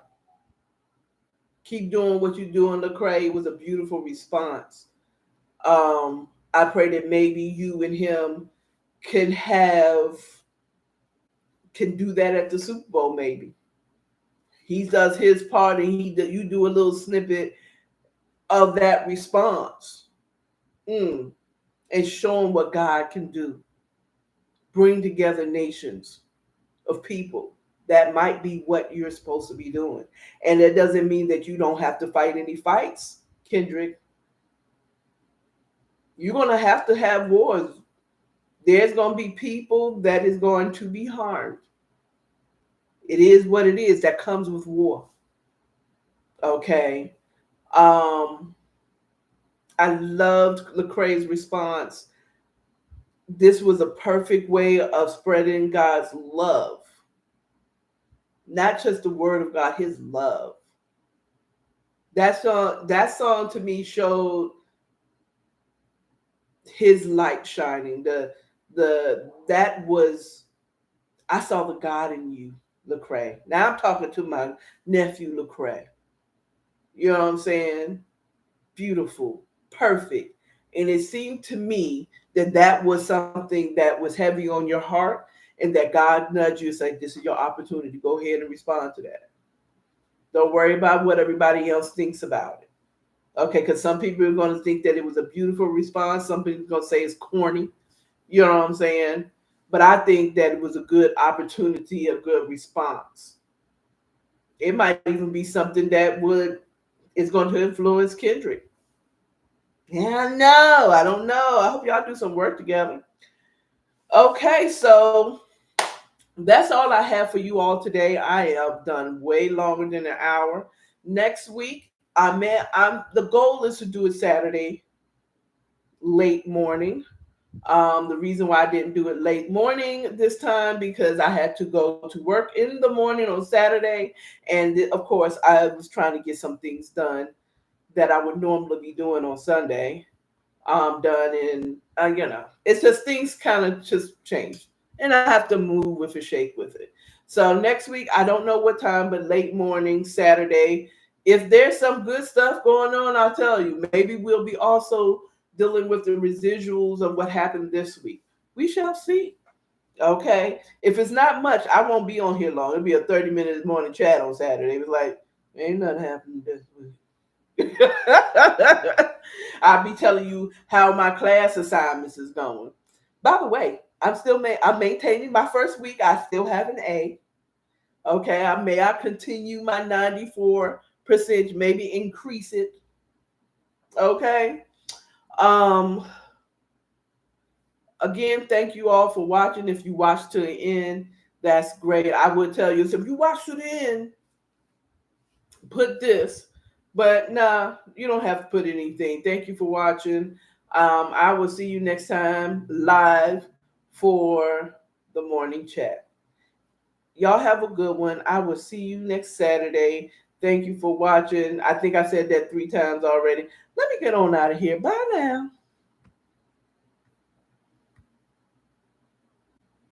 keep doing what you're doing, Lecrae. It was a beautiful response. I pray that maybe you and him can do that at the Super Bowl. Maybe he does his part and you do a little snippet of that response, and show him what God can do. Bring together nations of people. That might be what you're supposed to be doing, and it doesn't mean that you don't have to fight any fights, Kendrick. You're going to have wars. There's going to be people that is going to be harmed. It is what it is. That comes with war. Okay. I loved Lecrae's response. This was a perfect way of spreading God's love. Not just the word of God, his love. That song to me showed his light shining. I saw the God in you, Lecrae. Now I'm talking to my nephew Lecrae. You know what I'm saying? Beautiful, perfect. And it seemed to me that was something that was heavy on your heart, and that God nudged you and said, this is your opportunity. Go ahead and respond to that. Don't worry about what everybody else thinks about it. Okay, because some people are going to think that it was a beautiful response. Some people are going to say it's corny. You know what I'm saying? But I think that it was a good opportunity, a good response. It might even be something that would is going to influence Kendrick. Yeah, I know. I don't know. I hope y'all do some work together. Okay, so that's all I have for you all today. I have done way longer than an hour. Next week, I'm the goal is to do it Saturday late morning. The reason why I didn't do it late morning this time because I had to go to work in the morning on Saturday, and of course I was trying to get some things done that I would normally be doing on Sunday. Done and it's just things kind of just changed, and I have to move with a shake with it. So next week I don't know what time, but late morning Saturday. If there's some good stuff going on, I'll tell you. Maybe we'll be also dealing with the residuals of what happened this week. We shall see. Okay. If it's not much, I won't be on here long. It'll be a 30-minute morning chat on Saturday. It was like, ain't nothing happening this week. I'll be telling you how my class assignments is going. By the way, I'm maintaining my first week. I still have an A. Okay, I continue my 94%, maybe increase it. Okay. Um Again, thank you all for watching. If you watched to the end, that's great. I would tell you, so if you watch to the end, put this. But nah, you don't have to put anything. Thank you for watching. I will see you next time live for the morning chat. Y'all have a good one. I will see you next Saturday. Thank you for watching. I think I said that 3 times already. Let me get on out of here. Bye now.